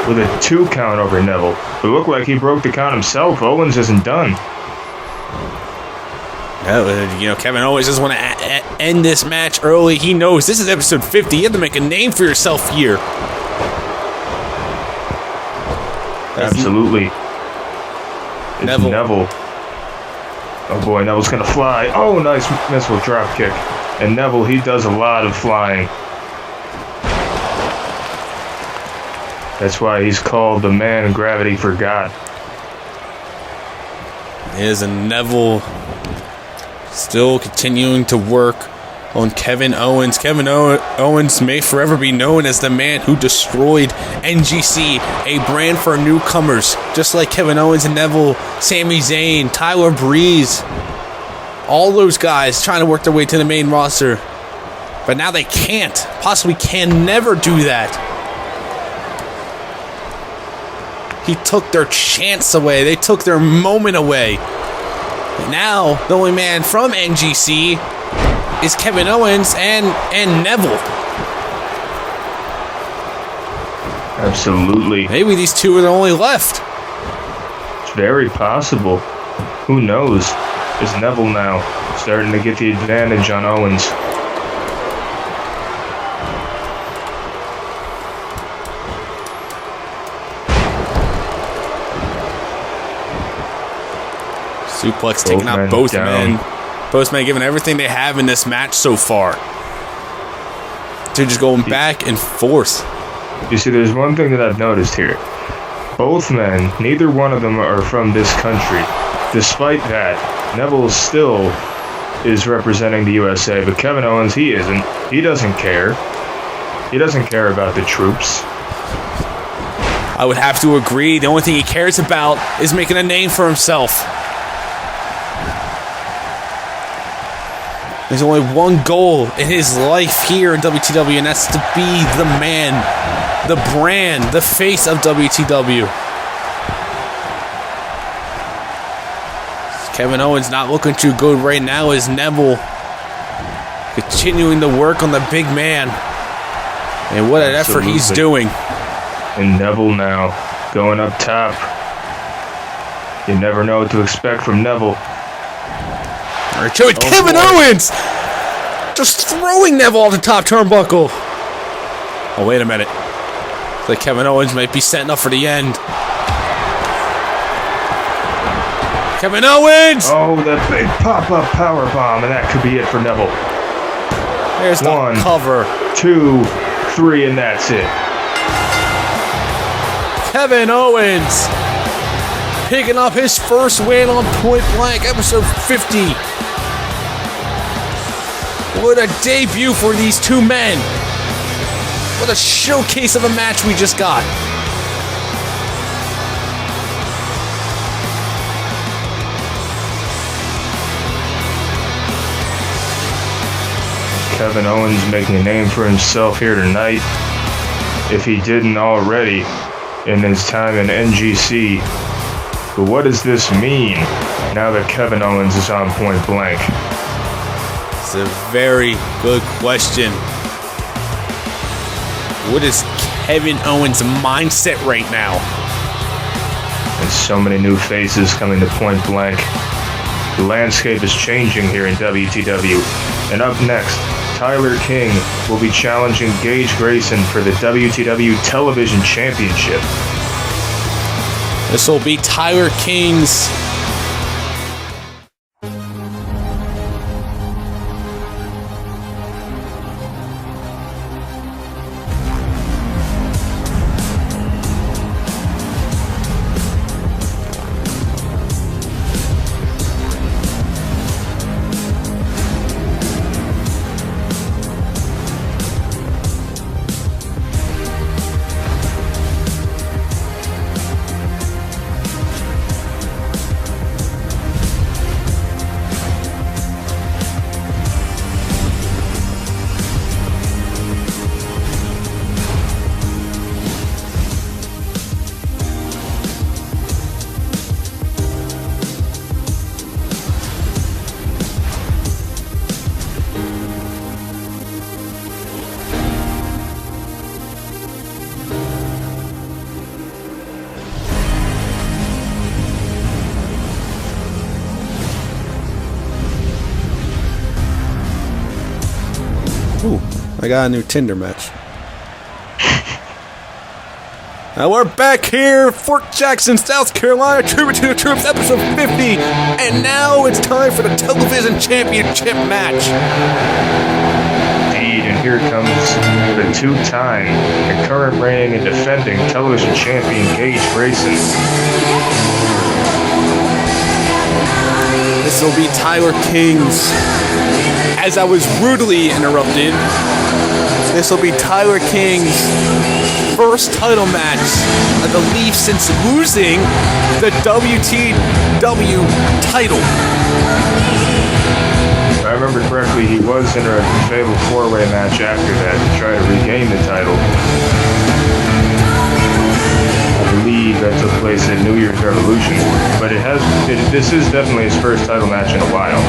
with a 2 count over Neville. It looked like he broke the count himself. Owens isn't done. Kevin Owens just want to end this match early. He knows this is episode 50. You have to make a name for yourself here. Absolutely. It's Neville. Oh boy, Neville's gonna fly. Oh, nice missile drop kick. And Neville, he does a lot of flying. That's why he's called the man gravity forgot. Is Neville still continuing to work on Kevin Owens. Kevin Owens may forever be known as the man who destroyed NGC, a brand for newcomers, just like Kevin Owens and Neville, Sami Zayn, Tyler Breeze, all those guys trying to work their way to the main roster. But now they can't, possibly can never do that. He took their chance away. They took their moment away. But now, the only man from NGC is Kevin Owens and Neville. Absolutely. Maybe these two are the only left. It's very possible. Who knows? Is Neville now starting to get the advantage on Owens? Suplex taking out both men. Both men giving everything they have in this match so far. They're just going back and forth. You see, there's one thing that I've noticed here. Both men, neither one of them are from this country. Despite that, Neville still is representing the USA, but Kevin Owens, he isn't. He doesn't care. He doesn't care about the troops. I would have to agree. The only thing he cares about is making a name for himself. There's only one goal in his life here in WTW, and that's to be the man, the brand, the face of WTW. Kevin Owens not looking too good right now as Neville continuing to work on the big man. And what an effort he's doing. And Neville now going up top. You never know what to expect from Neville. Kevin Owens just throwing Neville off the top turnbuckle. Oh, wait a minute. It's like Kevin Owens might be setting up for the end. Kevin Owens! Oh, that big pop-up powerbomb, and that could be it for Neville. There's the cover. 2, 3, and that's it. Kevin Owens picking up his first win on Point Blank, episode 50. What a debut for these two men. What a showcase of a match we just got. Kevin Owens making a name for himself here tonight, if he didn't already in his time in NGC. But what does this mean now that Kevin Owens is on Point Blank? It's a very good question. What is Kevin Owens' mindset right now? There's so many new faces coming to Point Blank. The landscape is changing here in WTW. And up next, Tyler King will be challenging Gage Grayson for the WTW Television Championship. This will be Tyler King's I got a new Tinder match. Now we're back here, Fort Jackson, South Carolina, Trooper to the Troops, episode 50, and now it's time for the television championship match. Indeed, and here comes the two-time and current reigning and defending television champion Gage Grayson. This will be Tyler King's. As I was rudely interrupted, this will be Tyler King's first title match, I believe, since losing the WTW title. If I remember correctly, he was in a fatal four-way match after that to try to regain the title. I believe that took place at New Year's Revolution, but this is definitely his first title match in a while.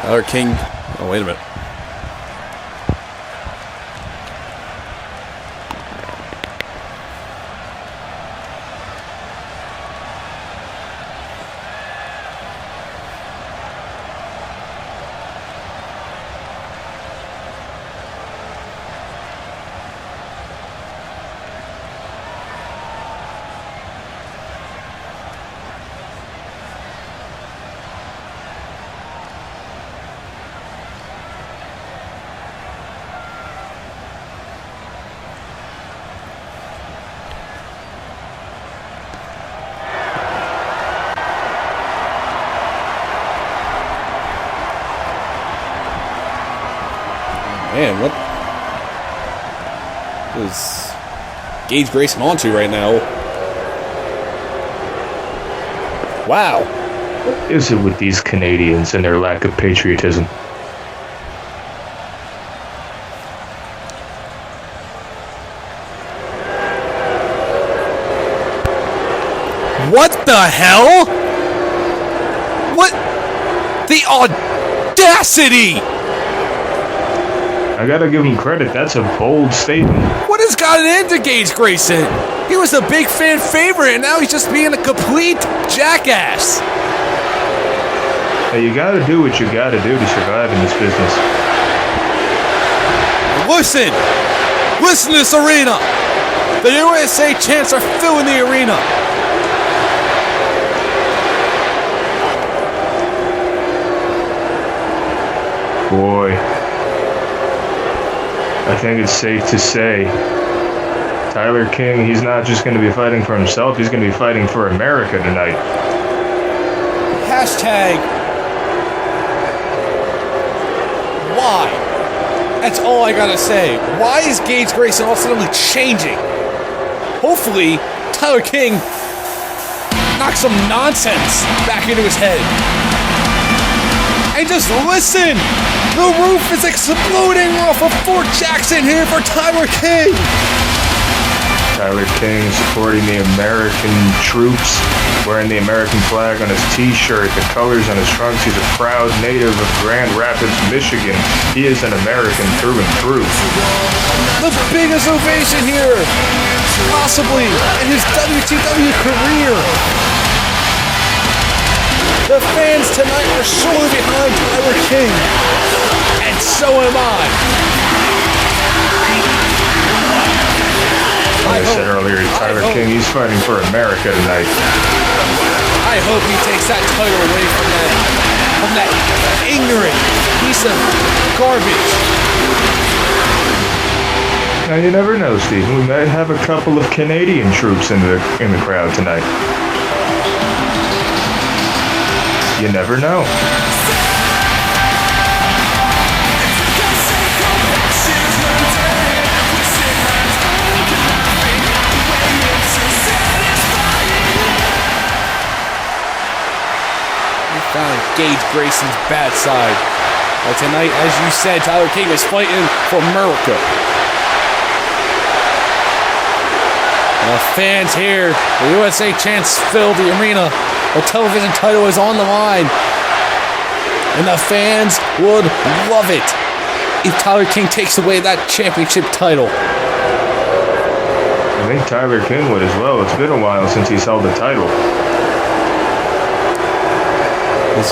Tyler King. Oh, wait a minute. Man, what is Gage Grayson onto right now? Wow. What is it with these Canadians and their lack of patriotism? What the hell? What? The audacity! I gotta give him credit, that's a bold statement. What has gotten into Gage Grayson? He was a big fan favorite, and now he's just being a complete jackass. Hey, you gotta do what you gotta do to survive in this business. Listen to this arena. The USA chants are filling the arena. Boy, I think it's safe to say Tyler King, he's not just going to be fighting for himself, he's going to be fighting for America tonight. Hashtag why? That's all I gotta say. Why is Gage Grayson all suddenly changing? Hopefully, Tyler King knocks some nonsense back into his head. And just listen! The roof is exploding off of Fort Jackson here for Tyler King! Tyler King supporting the American troops, wearing the American flag on his t-shirt, the colors on his trunks. He's a proud native of Grand Rapids, Michigan. He is an American through and through. The biggest ovation here, possibly in his WTW career. The fans tonight are solely behind Tyler King, and so am I. Like I said earlier, Tyler King, he's fighting for America tonight. I hope he takes that title away from that ignorant piece of garbage. Now you never know, Steve. We might have a couple of Canadian troops in the crowd tonight. You never know. We found Gage Grayson's bad side. But tonight, as you said, Tyler King is fighting for America. And the fans here, the USA chants fill the arena. The television title is on the line. And the fans would love it if Tyler King takes away that championship title. I think Tyler King would as well. It's been a while since he's held the title.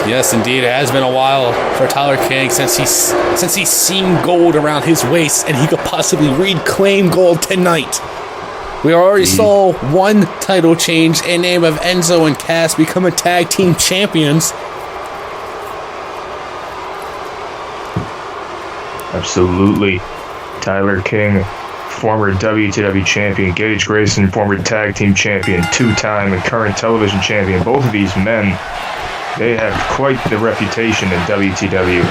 Yes, indeed. It has been a while for Tyler King since he's seen gold around his waist, and he could possibly reclaim gold tonight. We already saw one title change in name of Enzo and Cass becoming tag team champions. Absolutely. Tyler King, former WTW champion. Gage Grayson, former tag team champion, two-time and current television champion. Both of these men, they have quite the reputation in WTW.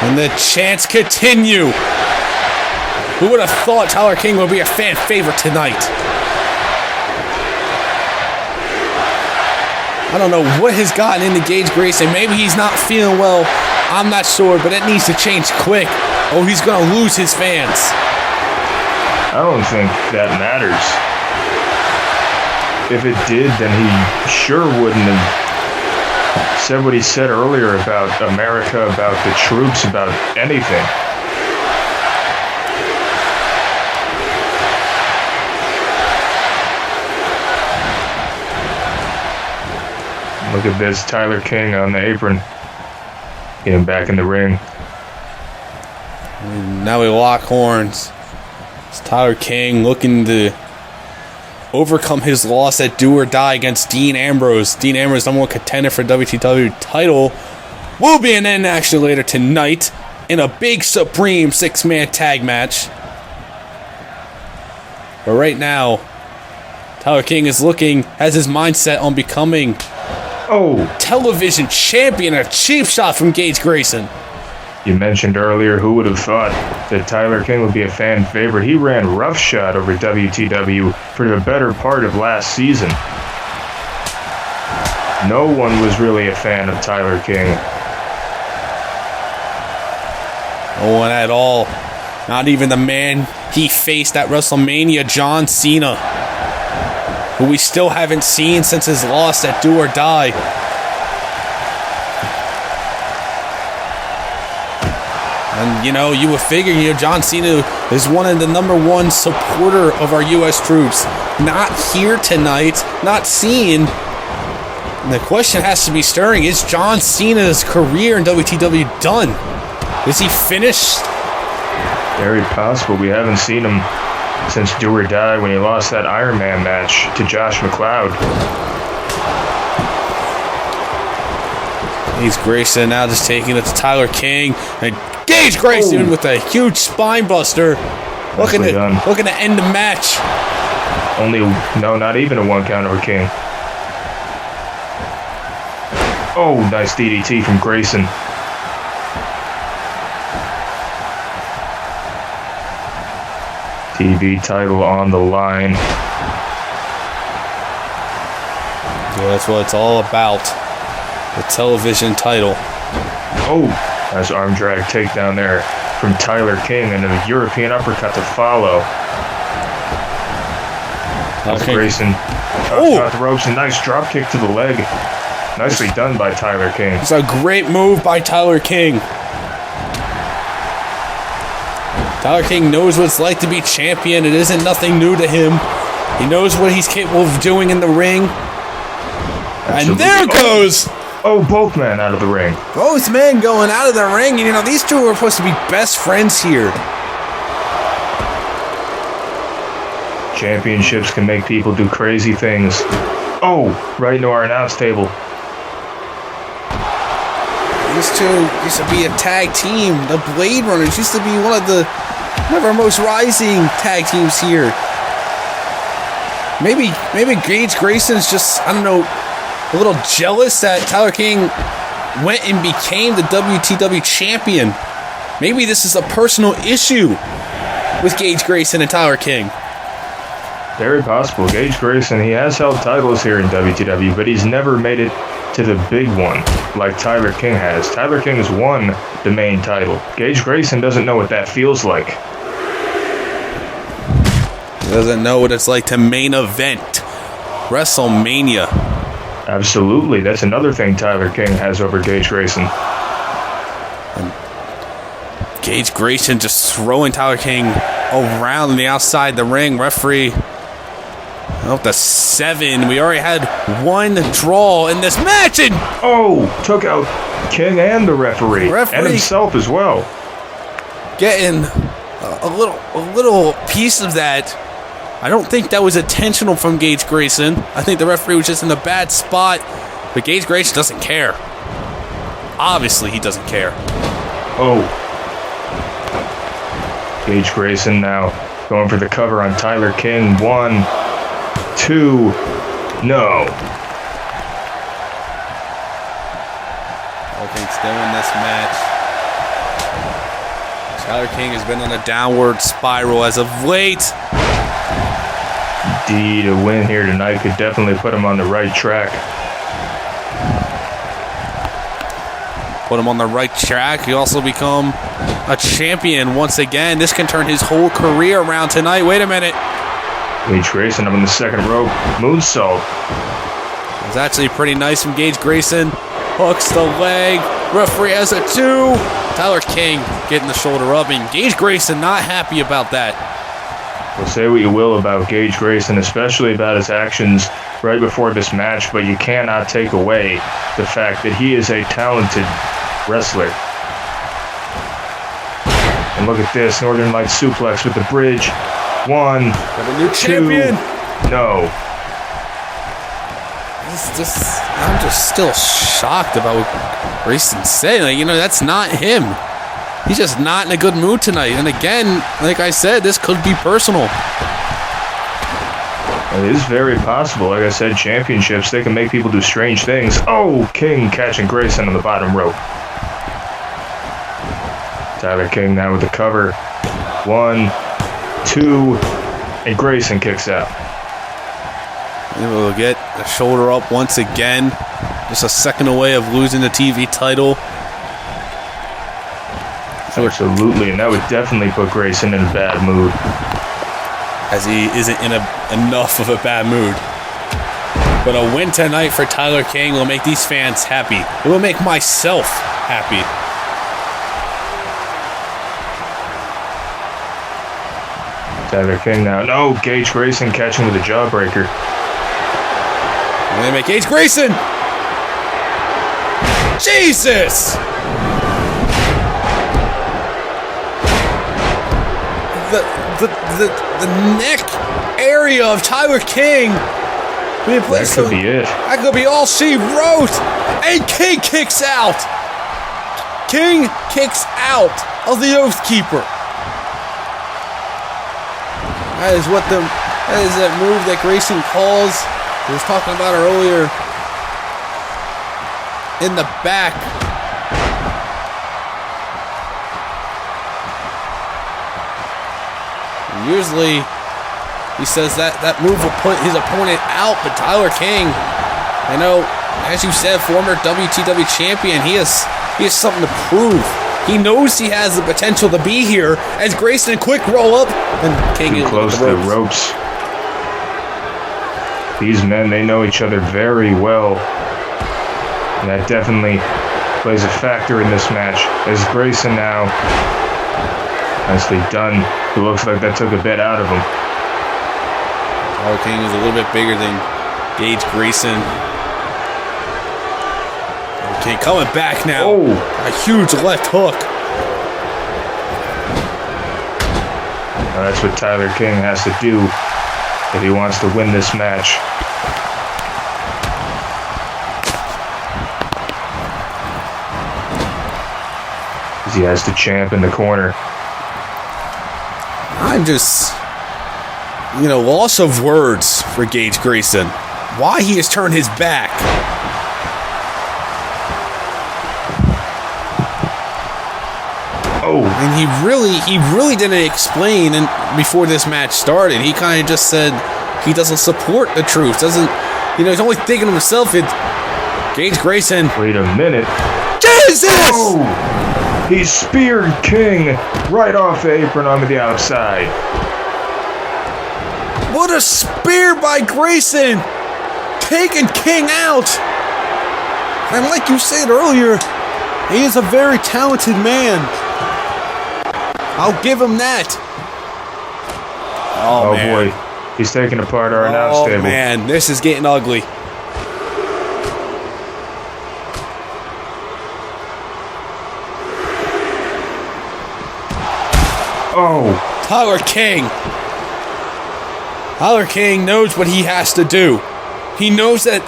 And the chants continue. Who would have thought Tyler King would be a fan favorite tonight? I don't know what has gotten into Gage Grayson. Maybe he's not feeling well. I'm not sure, but it needs to change quick. Oh, he's going to lose his fans. I don't think that matters. If it did, then he sure wouldn't have said what he said earlier about America, about the troops, about anything. Look at this, Tyler King on the apron. Getting back in the ring. Now we lock horns. It's Tyler King looking to overcome his loss at Do or Die against Dean Ambrose. Dean Ambrose, number one contender for WTW title, will be in action later tonight in a big Supreme 6-man tag match. But right now, Tyler King has his mindset on becoming television champion. A cheap shot from Gage Grayson. You mentioned earlier, who would have thought that Tyler King would be a fan favorite? He ran roughshod over WTW for the better part of last season. No one was really a fan of Tyler King. No one at all. Not even the man he faced at WrestleMania, John Cena, who we still haven't seen since his loss at Do or Die. And, you would figure, John Cena is one of the number one supporter of our U.S. troops. Not here tonight, not seen. And the question has to be stirring, is John Cena's career in WTW done? Is he finished? Very possible. We haven't seen him since Do or Die when he lost that Iron Man match to Josh McCloud. He's Grayson now just taking it to Tyler King. And Gage Grayson with a huge spine buster. Looking to end the match. Not even a 1 count over King. Oh, nice DDT from Grayson. TV title on the line. Yeah, that's what it's all about. The television title. Oh, nice arm drag takedown there from Tyler King, and a European uppercut to follow. Grayson got the ropes, a nice drop kick to the leg. Nicely done by Tyler King. It's a great move by Tyler King. Tyler King knows what it's like to be champion. It isn't nothing new to him. He knows what he's capable of doing in the ring. Absolutely. And there goes... both men out of the ring. Both men going out of the ring. And, these two are supposed to be best friends here. Championships can make people do crazy things. Right into our announce table. These two used to be a tag team. The Blade Runners used to be one of our most rising tag teams here. Maybe Gage Grayson's just, I don't know, a little jealous that Tyler King went and became the WTW champion. Maybe this is a personal issue with Gage Grayson and Tyler King. Very possible. Gage Grayson, he has held titles here in WTW, but he's never made it to the big one like Tyler King has. Tyler King has won the main title. Gage Grayson doesn't know what that feels like. He doesn't know what it's like to main event WrestleMania. Absolutely. That's another thing Tyler King has over Gage Grayson. And Gage Grayson just throwing Tyler King around on the outside the ring. Referee Up to 7. We already had 1 draw in this match. And took out King and the referee. And himself as well. Getting a little piece of that. I don't think that was intentional from Gage Grayson. I think the referee was just in a bad spot. But Gage Grayson doesn't care. Obviously, he doesn't care. Gage Grayson now going for the cover on Tyler King. 1, 2, no. Tyler King still in this match. Tyler King has been on a downward spiral as of late. Indeed, a win here tonight could definitely put him on the right track. Put him on the right track. He also become a champion once again. This can turn his whole career around tonight. Wait a minute. Gage Grayson up in the second rope. Moonsault. It's actually pretty nice from Gage Grayson. Hooks the leg. Referee has a 2. Tyler King getting the shoulder up. And Gage Grayson not happy about that. Well, say what you will about Gage Grayson, especially about his actions right before this match, but you cannot take away the fact that he is a talented wrestler. And look at this, Northern Lights suplex with the bridge. 1, Got a new 2, champion. no. I'm just still shocked about what Grayson's saying. Like, that's not him. He's just not in a good mood tonight. And again, like I said, this could be personal. It is very possible. Like I said, championships, they can make people do strange things. King catching Grayson on the bottom rope. Tyler King now with the cover. 1, 2, and Grayson kicks out. We'll get the shoulder up once again. Just a second away of losing the TV title. Absolutely, and that would definitely put Grayson in a bad mood. As he isn't in enough of a bad mood. But a win tonight for Tyler King will make these fans happy. It will make myself happy. Tyler King now. No, Gage Grayson catching with a jawbreaker. And they make Gage Grayson. Jesus! The neck area of Tyler King. That could be it. That could be all she wrote. And King kicks out. King kicks out of the Oath Keeper. That is that move that Grayson calls. He was talking about it earlier. In the back. Usually, he says that move will put his opponent out, but Tyler King, as you said, former WTW champion, he has something to prove. He knows he has the potential to be here. As Grayson, quick roll up, and King is close to the ropes. These men, they know each other very well, and that definitely plays a factor in this match. As Grayson now, nicely done. It looks like that took a bit out of him. Tyler King is a little bit bigger than Gage Grayson. Okay, coming back now. A huge left hook. Now that's what Tyler King has to do if he wants to win this match. Because he has the champ in the corner. I'm just, loss of words for Gage Grayson. Why he has turned his back. And he really didn't explain before this match started. He kind of just said he doesn't support the truth. He's only thinking of himself. It's Gage Grayson. Wait a minute. Jesus! He speared King right off the apron onto the outside. What a spear by Grayson! Taking King out! And like you said earlier, he is a very talented man. I'll give him that. Oh boy. He's taking apart our announce table. Oh, man, this is getting ugly. Oh. Tyler King. Tyler King knows what he has to do. He knows that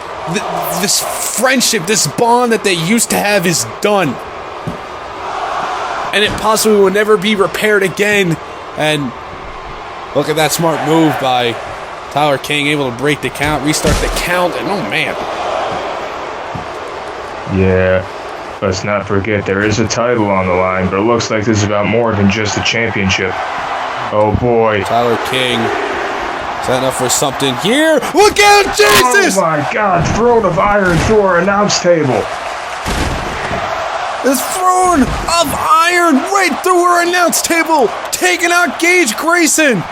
this friendship, this bond that they used to have is done. And it possibly will never be repaired again. And look at that smart move by Tyler King, able to break the count, restart the count, and oh man. Yeah, let's not forget there is a title on the line, but it looks like this is about more than just a championship. Oh boy. Tyler King setting up for something here. Look out, Jesus! Oh my God, throne of iron through our announce table. This throne of iron right through our announce table, taking out Gage Grayson.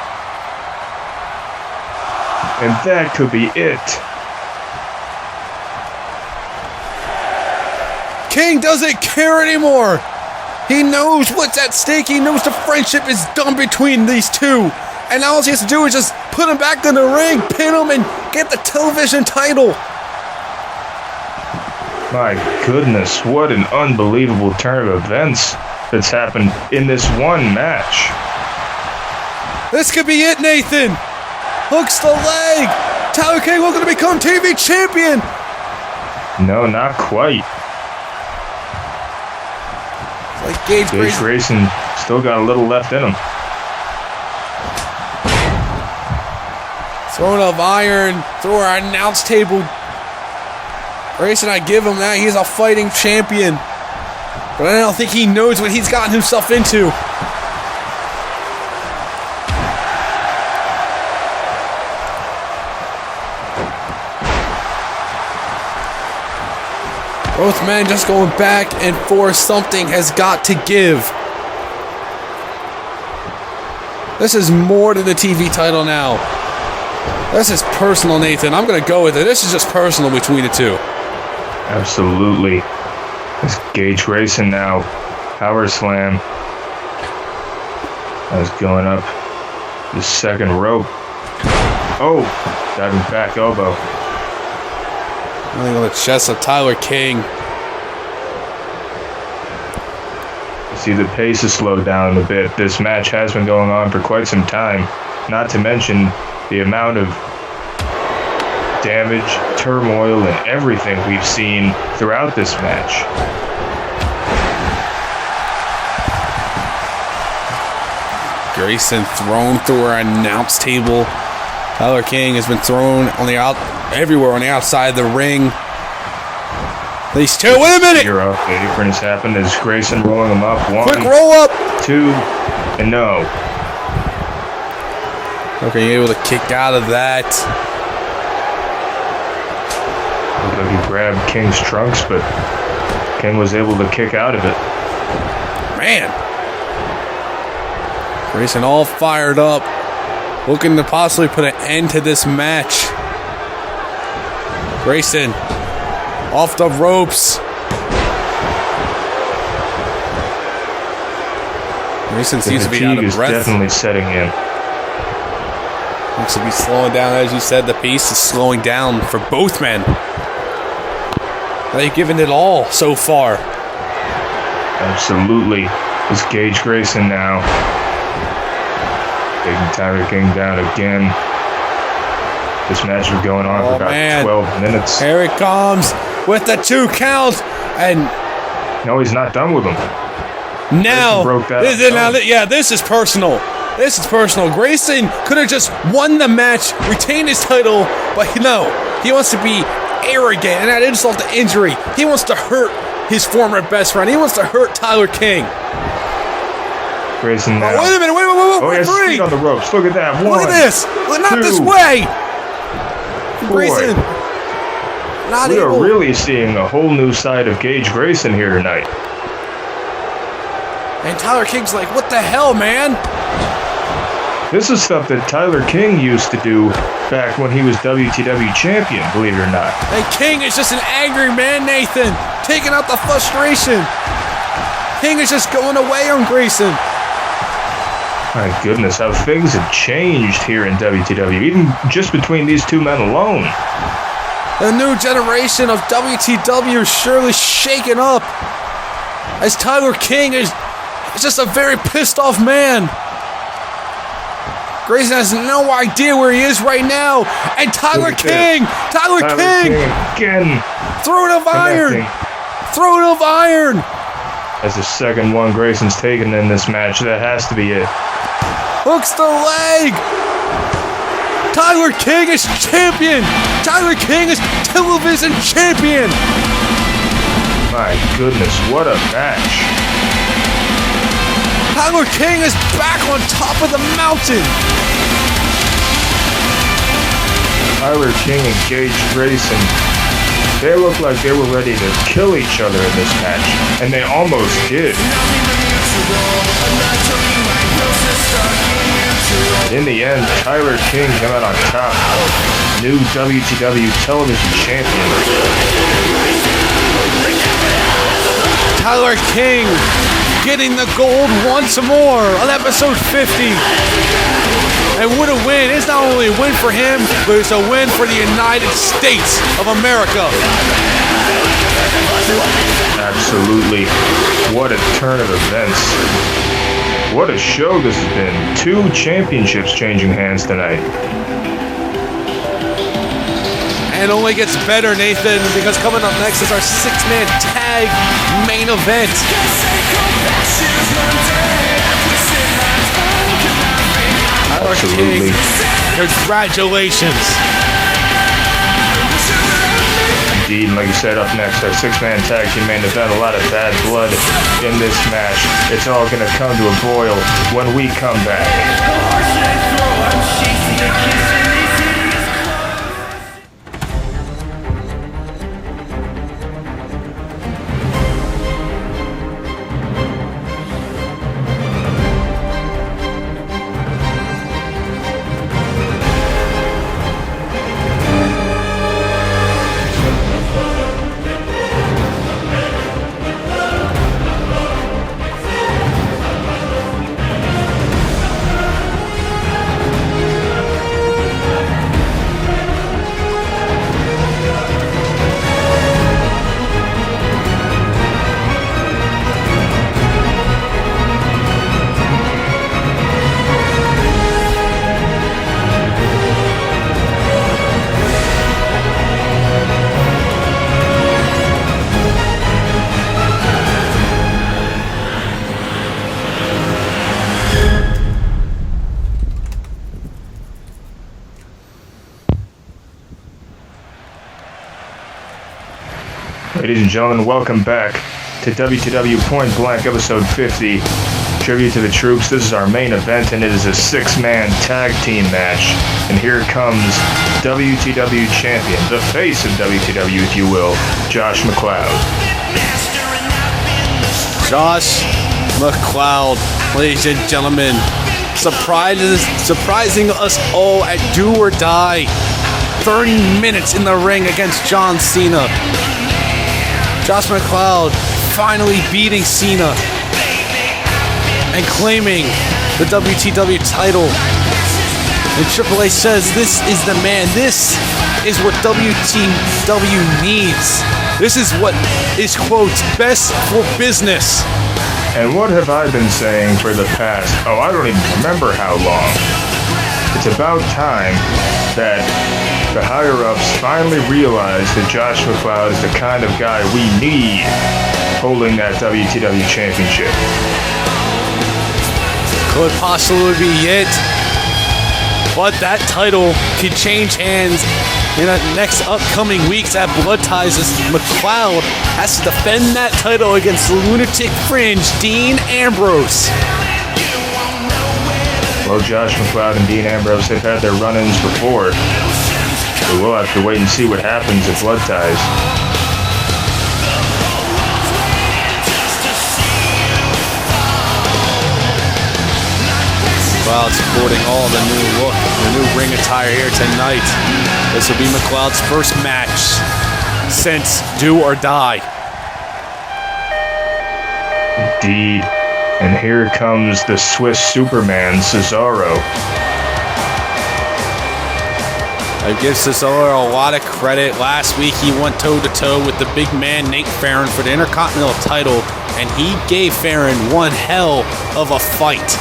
And that could be it. King doesn't care anymore. He knows what's at stake. He knows the friendship is done between these two. And all he has to do is just put him back in the ring, pin him, and get the television title. My goodness, what an unbelievable turn of events that's happened in this one match. This could be it, Nathan. Hooks the leg. Tyler King looking to become TV champion. No, not quite. Like Gage Grayson still got a little left in him. Throne of iron through our announce table. Grayson, I give him that. He's a fighting champion. But I don't think he knows what he's gotten himself into. Both men just going back and forth. Something has got to give. This is more than the TV title now. This is personal, Nathan. I'm going to go with it. This is just personal between the two. Absolutely. It's Gage Grayson now. Power slam. That's going up the second rope. Oh, diving back elbow. Running on the chest of Tyler King. You see the pace has slowed down a bit. This match has been going on for quite some time. Not to mention the amount of damage, turmoil, and everything we've seen throughout this match. Grayson thrown through our announce table. Tyler King has been thrown on the everywhere on the outside of the ring. These two. Wait a minute! You're up. The apron has happened as Grayson rolling him up. One, quick roll up. Two, and no. Okay, you're able to kick out of that. Looked like he grabbed King's trunks, but King was able to kick out of it. Man. Grayson all fired up, looking to possibly put an end to this match. Grayson off the ropes. Grayson seems to be out of breath. Definitely setting in. Looks to be slowing down, as you said. The pace is slowing down for both men. They've given it all so far. Absolutely. It's Gage Grayson now. Taking Tyler King down again. This match was going on for about 12 minutes. Here it comes with the 2 count. And no, he's not done with him. Now, this is personal. This is personal. Grayson could have just won the match, retained his title, but no, he wants to be arrogant and add insult to injury. He wants to hurt his former best friend. He wants to hurt Tyler King. Grayson now. Oh, wait a minute, wait. Oh, he has his feet on the ropes. Look at that. Look at this. Not this way. Grayson. We are really seeing a whole new side of Gage Grayson here tonight. And Tyler King's like, what the hell, man? This is stuff that Tyler King used to do back when he was WTW champion, believe it or not. And King is just an angry man, Nathan, taking out the frustration. King is just going away on Grayson. My goodness, how things have changed here in WTW, even just between these two men alone. The new generation of WTW is surely shaken up, as Tyler King is just a very pissed off man. Grayson has no idea where he is right now, and Tyler King again, throwing of iron. That's the second one Grayson's taken in this match. That has to be it. Hooks the leg. Tyler King is champion. Tyler King is television champion. My goodness, what a match. Tyler King is back on top of the mountain. Tyler King and Gage Grayson, they looked like they were ready to kill each other in this match, and they almost did. In the end, Tyler King came out on top, new WTW television champion. Tyler King getting the gold once more on episode 50. And what a win. It's not only a win for him, but it's a win for the United States of America. Absolutely. What a turn of events. What a show this has been. 2 championships changing hands tonight. And it only gets better, Nathan, because coming up next is our 6-man tag main event. Absolutely. Congratulations. Indeed, and like you said, up next, our 6-man tag team main event. A lot of bad blood in this match. It's all going to come to a boil when we come back. Ladies and gentlemen, welcome back to WTW Point Blank episode 50. Tribute to the troops. This is our main event, and it is a 6-man tag team match. And here comes WTW champion, the face of WTW, if you will, Josh McCloud. Josh McCloud, ladies and gentlemen, surprising us all at Do or Die. 30 minutes in the ring against John Cena. Josh McCloud finally beating Cena and claiming the WTW title. And Triple H says, this is the man. This is what WTW needs. This is what is, quote, best for business. And what have I been saying for the past, I don't even remember how long. It's about time that the higher-ups finally realize that Josh McCloud is the kind of guy we need holding that WTW championship. Could possibly be it, but that title could change hands in the next upcoming weeks at Blood Ties, as McCloud has to defend that title against the lunatic fringe Dean Ambrose. Well, Josh McCloud and Dean Ambrose have had their run-ins before. So we'll have to wait and see what happens at Blood Ties. McCloud sporting all the new look, the new ring attire here tonight. This will be McCloud's first match since Do or Die. Indeed. And here comes the Swiss Superman, Cesaro. I give Cesaro a lot of credit. Last week he went toe-to-toe with the big man Nate Farron for the Intercontinental title, and he gave Farron one hell of a fight.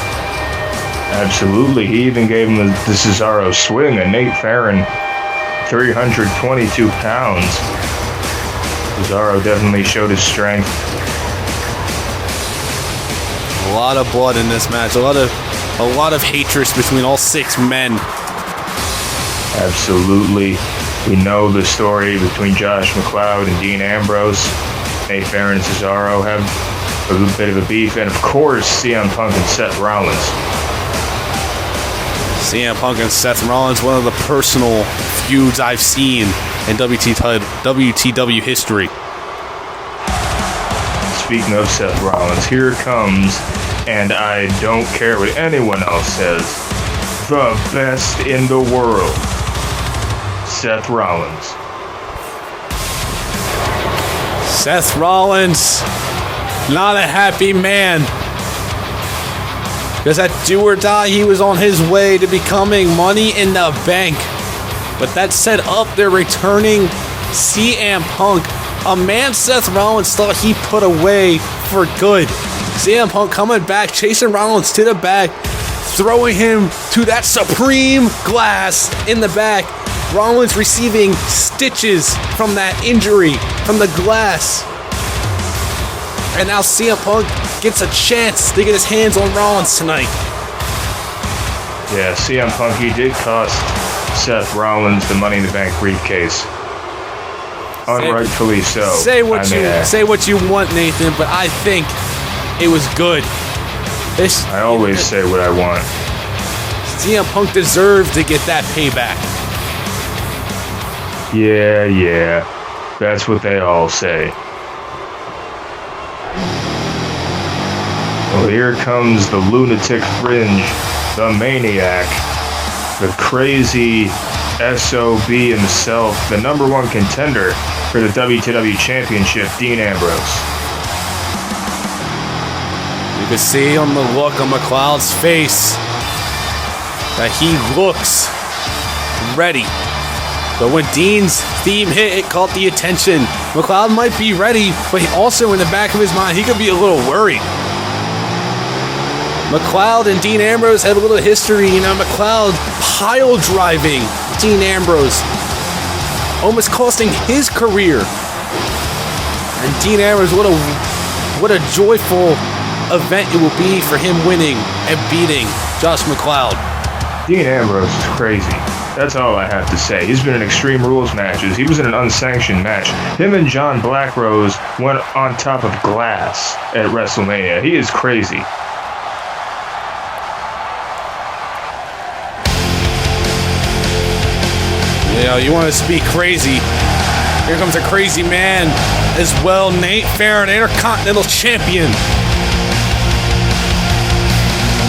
Absolutely. He even gave him the Cesaro swing, and Nate Farron, 322 pounds. Cesaro definitely showed his strength. A lot of blood in this match. A lot of hatred between all 6 men. Absolutely. We know the story between Josh McCloud and Dean Ambrose. Nate Farron and Cesaro have a little bit of a beef. And of course, CM Punk and Seth Rollins. CM Punk and Seth Rollins, one of the personal feuds I've seen in WTW history. Speaking of Seth Rollins, here comes, and I don't care what anyone else says, the best in the world, Seth Rollins. Seth Rollins, not a happy man. Because at Do or Die, he was on his way to becoming Money in the Bank. But that set up their returning CM Punk, a man Seth Rollins thought he put away for good. CM Punk coming back, chasing Rollins to the back, throwing him to that supreme glass in the back. Rollins receiving stitches from that injury, from the glass. And now CM Punk gets a chance to get his hands on Rollins tonight. Yeah, CM Punk, he did cost Seth Rollins the Money in the Bank briefcase. Unrightfully so. Say what you want, Nathan, but I think it was good. I always say what I want. CM Punk deserved to get that payback. Yeah. That's what they all say. Well, here comes the lunatic fringe, the maniac, the crazy SOB himself, the #1 contender for the WTW Championship, Dean Ambrose. You can see on the look on McCloud's face that he looks ready. But when Dean's theme hit, it caught the attention. McCloud might be ready, but he also in the back of his mind, he could be a little worried. McCloud and Dean Ambrose had a little history. McCloud pile driving Dean Ambrose, almost costing his career. And Dean Ambrose, what a joyful event it will be for him winning and beating Josh McCloud. Dean Ambrose is crazy. That's all I have to say. He's been in Extreme Rules matches. He was in an unsanctioned match. Him and John Blackrose went on top of glass at WrestleMania. He is crazy. You want us to be crazy. Here comes a crazy man as well. Nate Farron, Intercontinental Champion.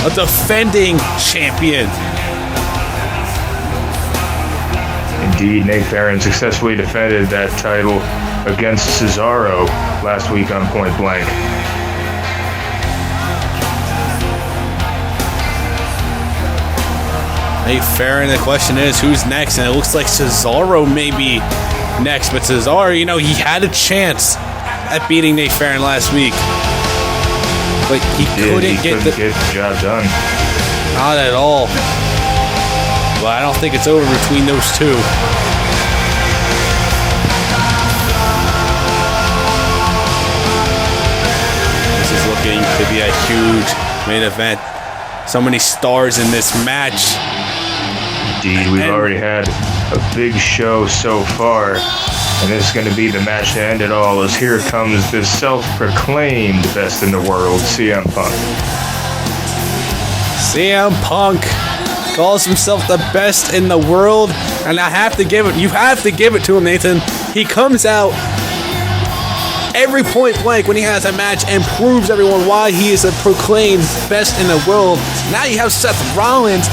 A defending champion. Indeed, Nate Farron successfully defended that title against Cesaro last week on Point Blank. Nate Farron, the question is, who's next? And it looks like Cesaro may be next. But Cesaro, he had a chance at beating Nate Farron last week. But he couldn't get the job done. Not at all. But I don't think it's over between those two. This is looking to be a huge main event. So many stars in this match. Indeed, we've already had a big show so far, and this is going to be the match to end it all, as here comes the self-proclaimed best in the world, CM Punk. CM Punk calls himself the best in the world, and you have to give it to him, Nathan. He comes out every Point Blank when he has a match and proves everyone why he is a proclaimed best in the world. Now you have Seth Rollins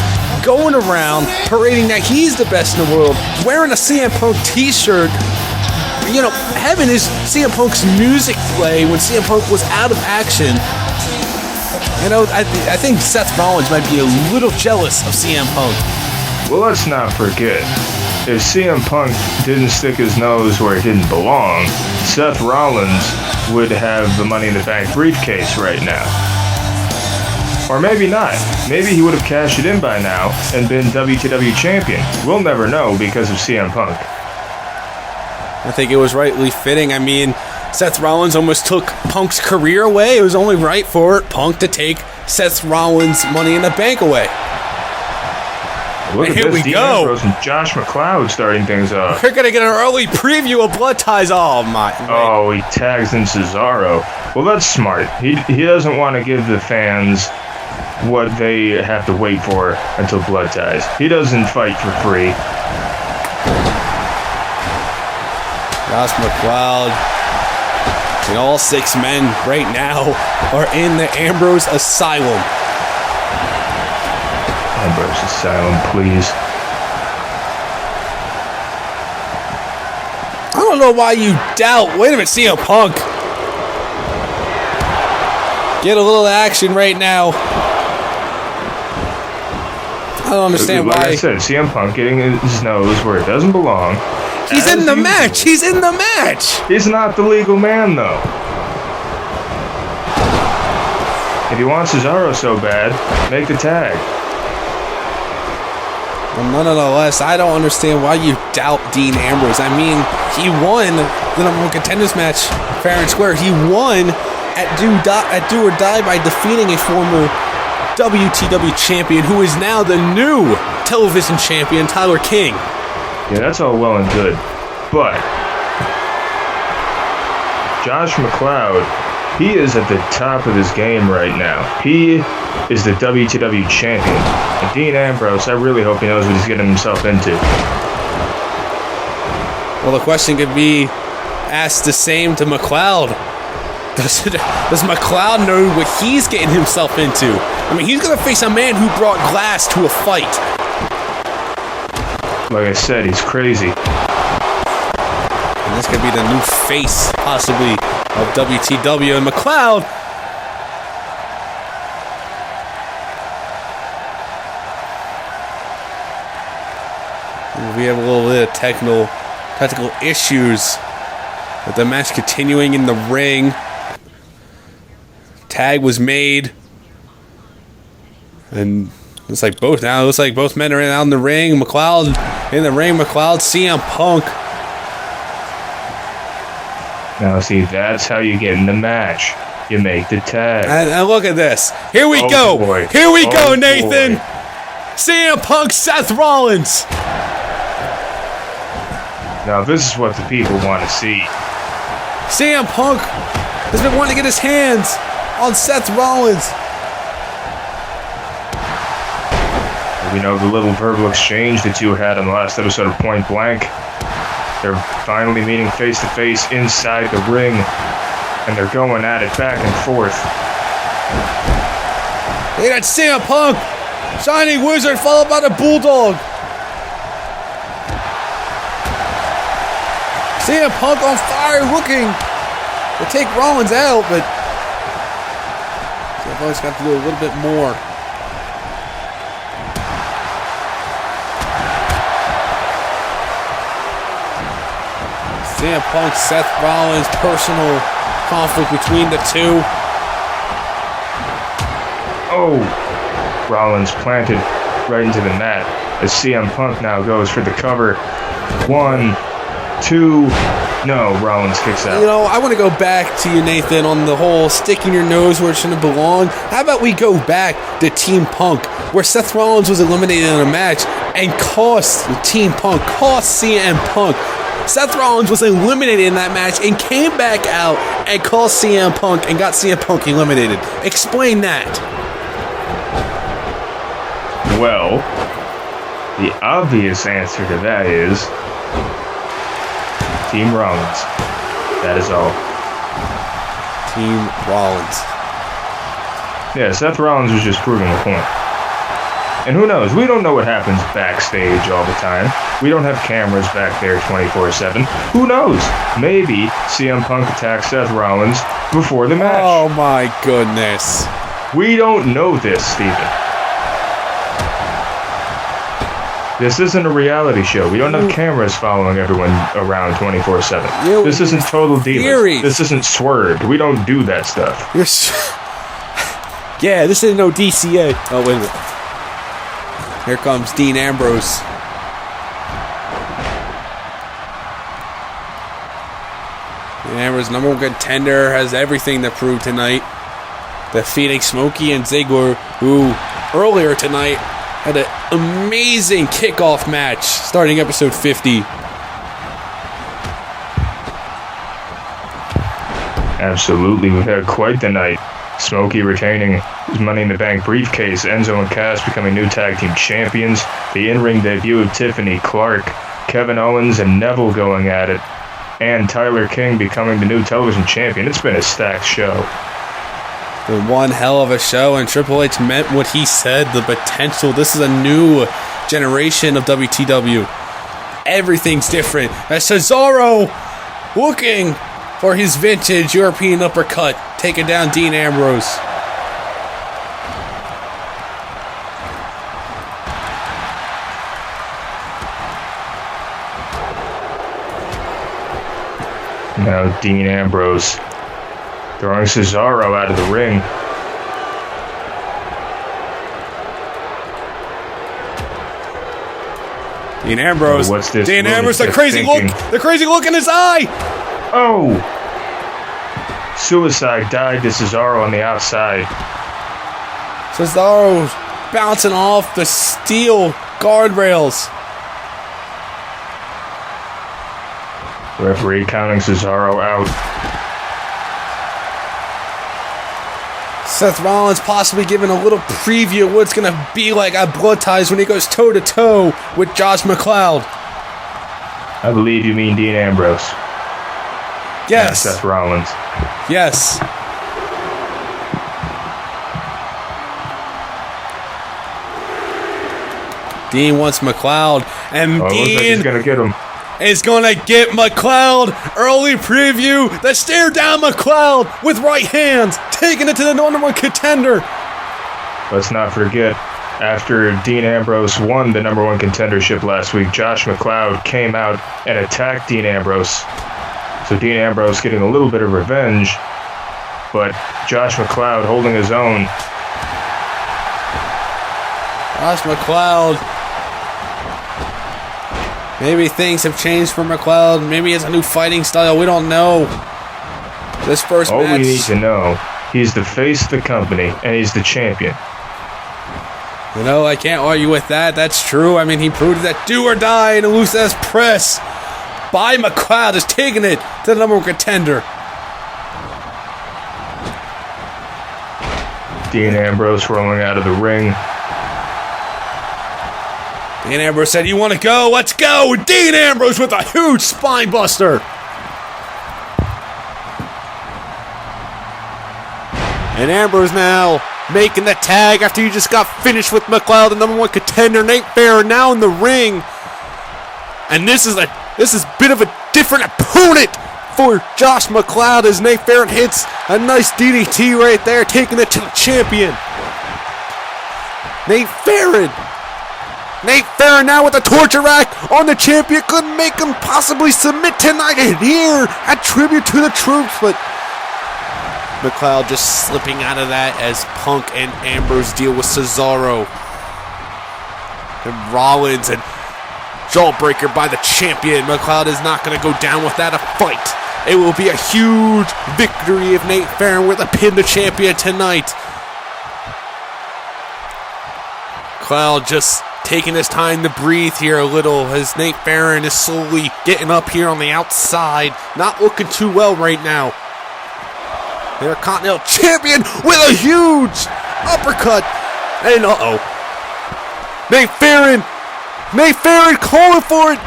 going around parading that he's the best in the world, wearing a CM Punk t-shirt. Having his CM Punk's music play when CM Punk was out of action. You know, I think Seth Rollins might be a little jealous of CM Punk. Well, let's not forget, if CM Punk didn't stick his nose where it didn't belong, Seth Rollins would have the Money in the Bank briefcase right now. Or maybe not. Maybe he would have cashed it in by now and been WTW champion. We'll never know because of CM Punk. I think it was rightly fitting. I mean, Seth Rollins almost took Punk's career away. It was only right for Punk to take Seth Rollins' Money in the Bank away. Look and at here this, we Dean go. Ambrose and Josh McCloud starting things off. We're going to get an early preview of Blood Ties. Oh, my. Oh, he tags in Cesaro. Well, that's smart. He doesn't want to give the fans what they have to wait for until Blood Ties. He doesn't fight for free. Josh McCloud and all 6 men right now are in the Ambrose Asylum. Ambrose Asylum, please. I don't know why you doubt. Wait a minute, CM Punk. Get a little action right now. I don't understand like why. I said, CM Punk getting his nose where it doesn't belong. He's in the match. He's in the match. He's not the legal man, though. If he wants Cesaro so bad, make the tag. Well, nonetheless, I don't understand why you doubt Dean Ambrose. I mean, he won the number 1 contenders match, fair and square. He won at Do or Die by defeating a former WTW champion who is now the new television champion, Tyler King. Yeah, that's all well and good. But Josh McCloud, he is at the top of his game right now. He is the WTW champion. And Dean Ambrose, I really hope he knows what he's getting himself into. Well, the question could be asked the same to McCloud. Does McCloud know what he's getting himself into? I mean, he's going to face a man who brought glass to a fight. Like I said, he's crazy. And this could be the new face, possibly, of WTW. And McCloud, we have a little bit of technical issues with the match continuing in the ring. Tag was made, and it looks like both men are out in the ring. McCloud in the ring. McCloud, CM Punk. Now, see, that's how you get in the match. You make the tag. And look at this. Here we go. Boy. Here we go, Nathan. Boy. CM Punk, Seth Rollins. Now, this is what the people want to see. CM Punk has been wanting to get his hands on Seth Rollins. We know the little verbal exchange the two had on the last episode of Point Blank. They're finally meeting face to face inside the ring, and they're going at it back and forth. They got CM Punk, Shining Wizard, followed by the Bulldog. CM Punk on fire, looking to take Rollins out, but CM Punk's got to do a little bit more. CM Punk, Seth Rollins, personal conflict between the two. Oh, Rollins planted right into the mat as CM Punk now goes for the cover. 1, 2, no, Rollins kicks out. You know, I want to go back to you, Nathan, on the whole sticking your nose where it shouldn't belong. How about we go back to Team Punk, where Seth Rollins was eliminated in a match and cost Team Punk, cost CM Punk. Seth Rollins was eliminated in that match and came back out and cost CM Punk and got CM Punk eliminated. Explain that. Well, the obvious answer to that is Team Rollins. That is all. Team Rollins. Yeah, Seth Rollins was just proving a point. And who knows? We don't know what happens backstage all the time. We don't have cameras back there 24/7. Who knows? Maybe CM Punk attacks Seth Rollins before the match. Oh my goodness. We don't know this, Steven. This isn't a reality show. We don't have cameras following everyone around 24/7. This isn't Total Divas. This isn't Swerved. We don't do that stuff. Yeah, this ain't no DCA. Oh, wait a minute. Here comes Dean Ambrose. Dean Ambrose, number one contender, has everything to prove tonight. Defeating Smokey and Ziggler, who earlier tonight had an amazing kickoff match starting episode 50. Absolutely, we've had quite the night. Smokey retaining his Money in the Bank briefcase, Enzo and Cass becoming new tag team champions, the in-ring debut of Tiffany, Clark, Kevin Owens, and Neville going at it, and Tyler King becoming the new television champion. It's been a stacked show. Been one hell of a show, and Triple H meant what he said, the potential. This is a new generation of WTW. Everything's different. As Cesaro looking for his vintage European uppercut, taking down Dean Ambrose. Now Dean Ambrose throwing Cesaro out of the ring. Dean Ambrose. What's this? Dean Ambrose, the crazy look in his eye. Oh! Suicide died to Cesaro on the outside. Cesaro bouncing off the steel guardrails. Referee counting Cesaro out. Seth Rollins possibly giving a little preview of what it's going to be like at Blood Ties when he goes toe-to-toe with Josh McCloud. I believe you mean Dean Ambrose. Yes. Seth Rollins. Yes. Dean wants McCloud, and Looks like Dean he's going to get him. is going to get McCloud. Early preview. The stare down McCloud with right hands, taking it to the number one contender. Let's not forget, after Dean Ambrose won the number one contendership last week, Josh McCloud came out and attacked Dean Ambrose. So Dean Ambrose getting a little bit of revenge, but Josh McCloud holding his own. Josh McCloud. Maybe things have changed for McCloud. Maybe it's a new fighting style. We don't know. This first All match. we need to know, he's the face of the company, and he's the champion. You know, I can't argue with that. That's true. I mean, he proved that do or die in a loose ass press by McCloud is taking it to the number one contender. Dean Ambrose rolling out of the ring. Dean Ambrose said, "You want to go? Let's go!" Dean Ambrose with a huge spine buster. And Ambrose now making the tag after you just got finished with McCloud, the number one contender. Nate Farron now in the ring. And this is a bit of a different opponent for Josh McCloud as Nate Farron hits a nice DDT right there, taking it to the champion. Nate Farron now with a torture rack on the champion. Couldn't make him possibly submit tonight. And here, a tribute to the troops, but McCloud just slipping out of that as Punk and Ambrose deal with Cesaro. And Rollins and jawbreaker by the champion. McCloud is not going to go down without a fight. It will be a huge victory if Nate Farron were to pin the champion tonight. McCloud just taking his time to breathe here a little as Nate Farron is slowly getting up here on the outside. Not looking too well right now. Intercontinental champion with a huge uppercut. And Nate Farron calling for it.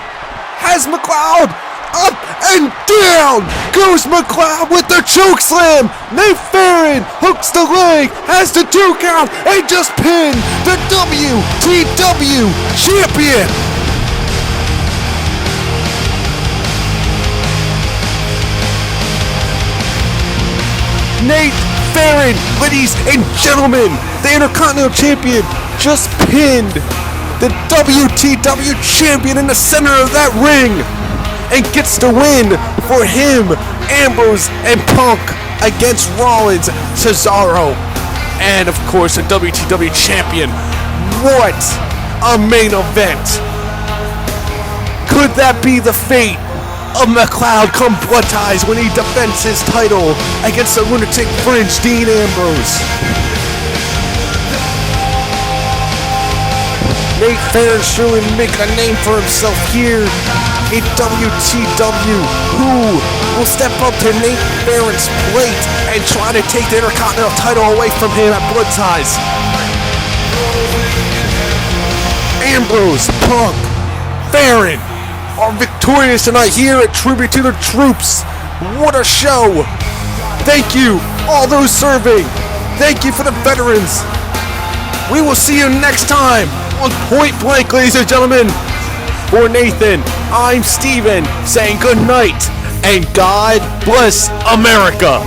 Has McCloud up and down. Goes McCloud with the choke slam. Nate Farron hooks the leg, has the 2 count, and just pinned the WTW champion. Nate Farron, ladies and gentlemen, the Intercontinental Champion just pinned the WTW Champion in the center of that ring and gets the win for him, Ambrose, and Punk against Rollins, Cesaro, and of course the WTW Champion. What a main event! Could that be the fate of McCloud come blood ties when he defends his title against the lunatic fringe Dean Ambrose? Nate Farron surely making a name for himself here in WTW. Who will step up to Nate Farron's plate and try to take the Intercontinental title away from him at blood ties? Ambrose, Punk, Farron are victorious tonight here at Tribute to the Troops. What a show! Thank you, all those serving. Thank you for the veterans. We will see you next time on Point Blank, ladies and gentlemen. For Nathan, I'm Steven saying good night and God bless America.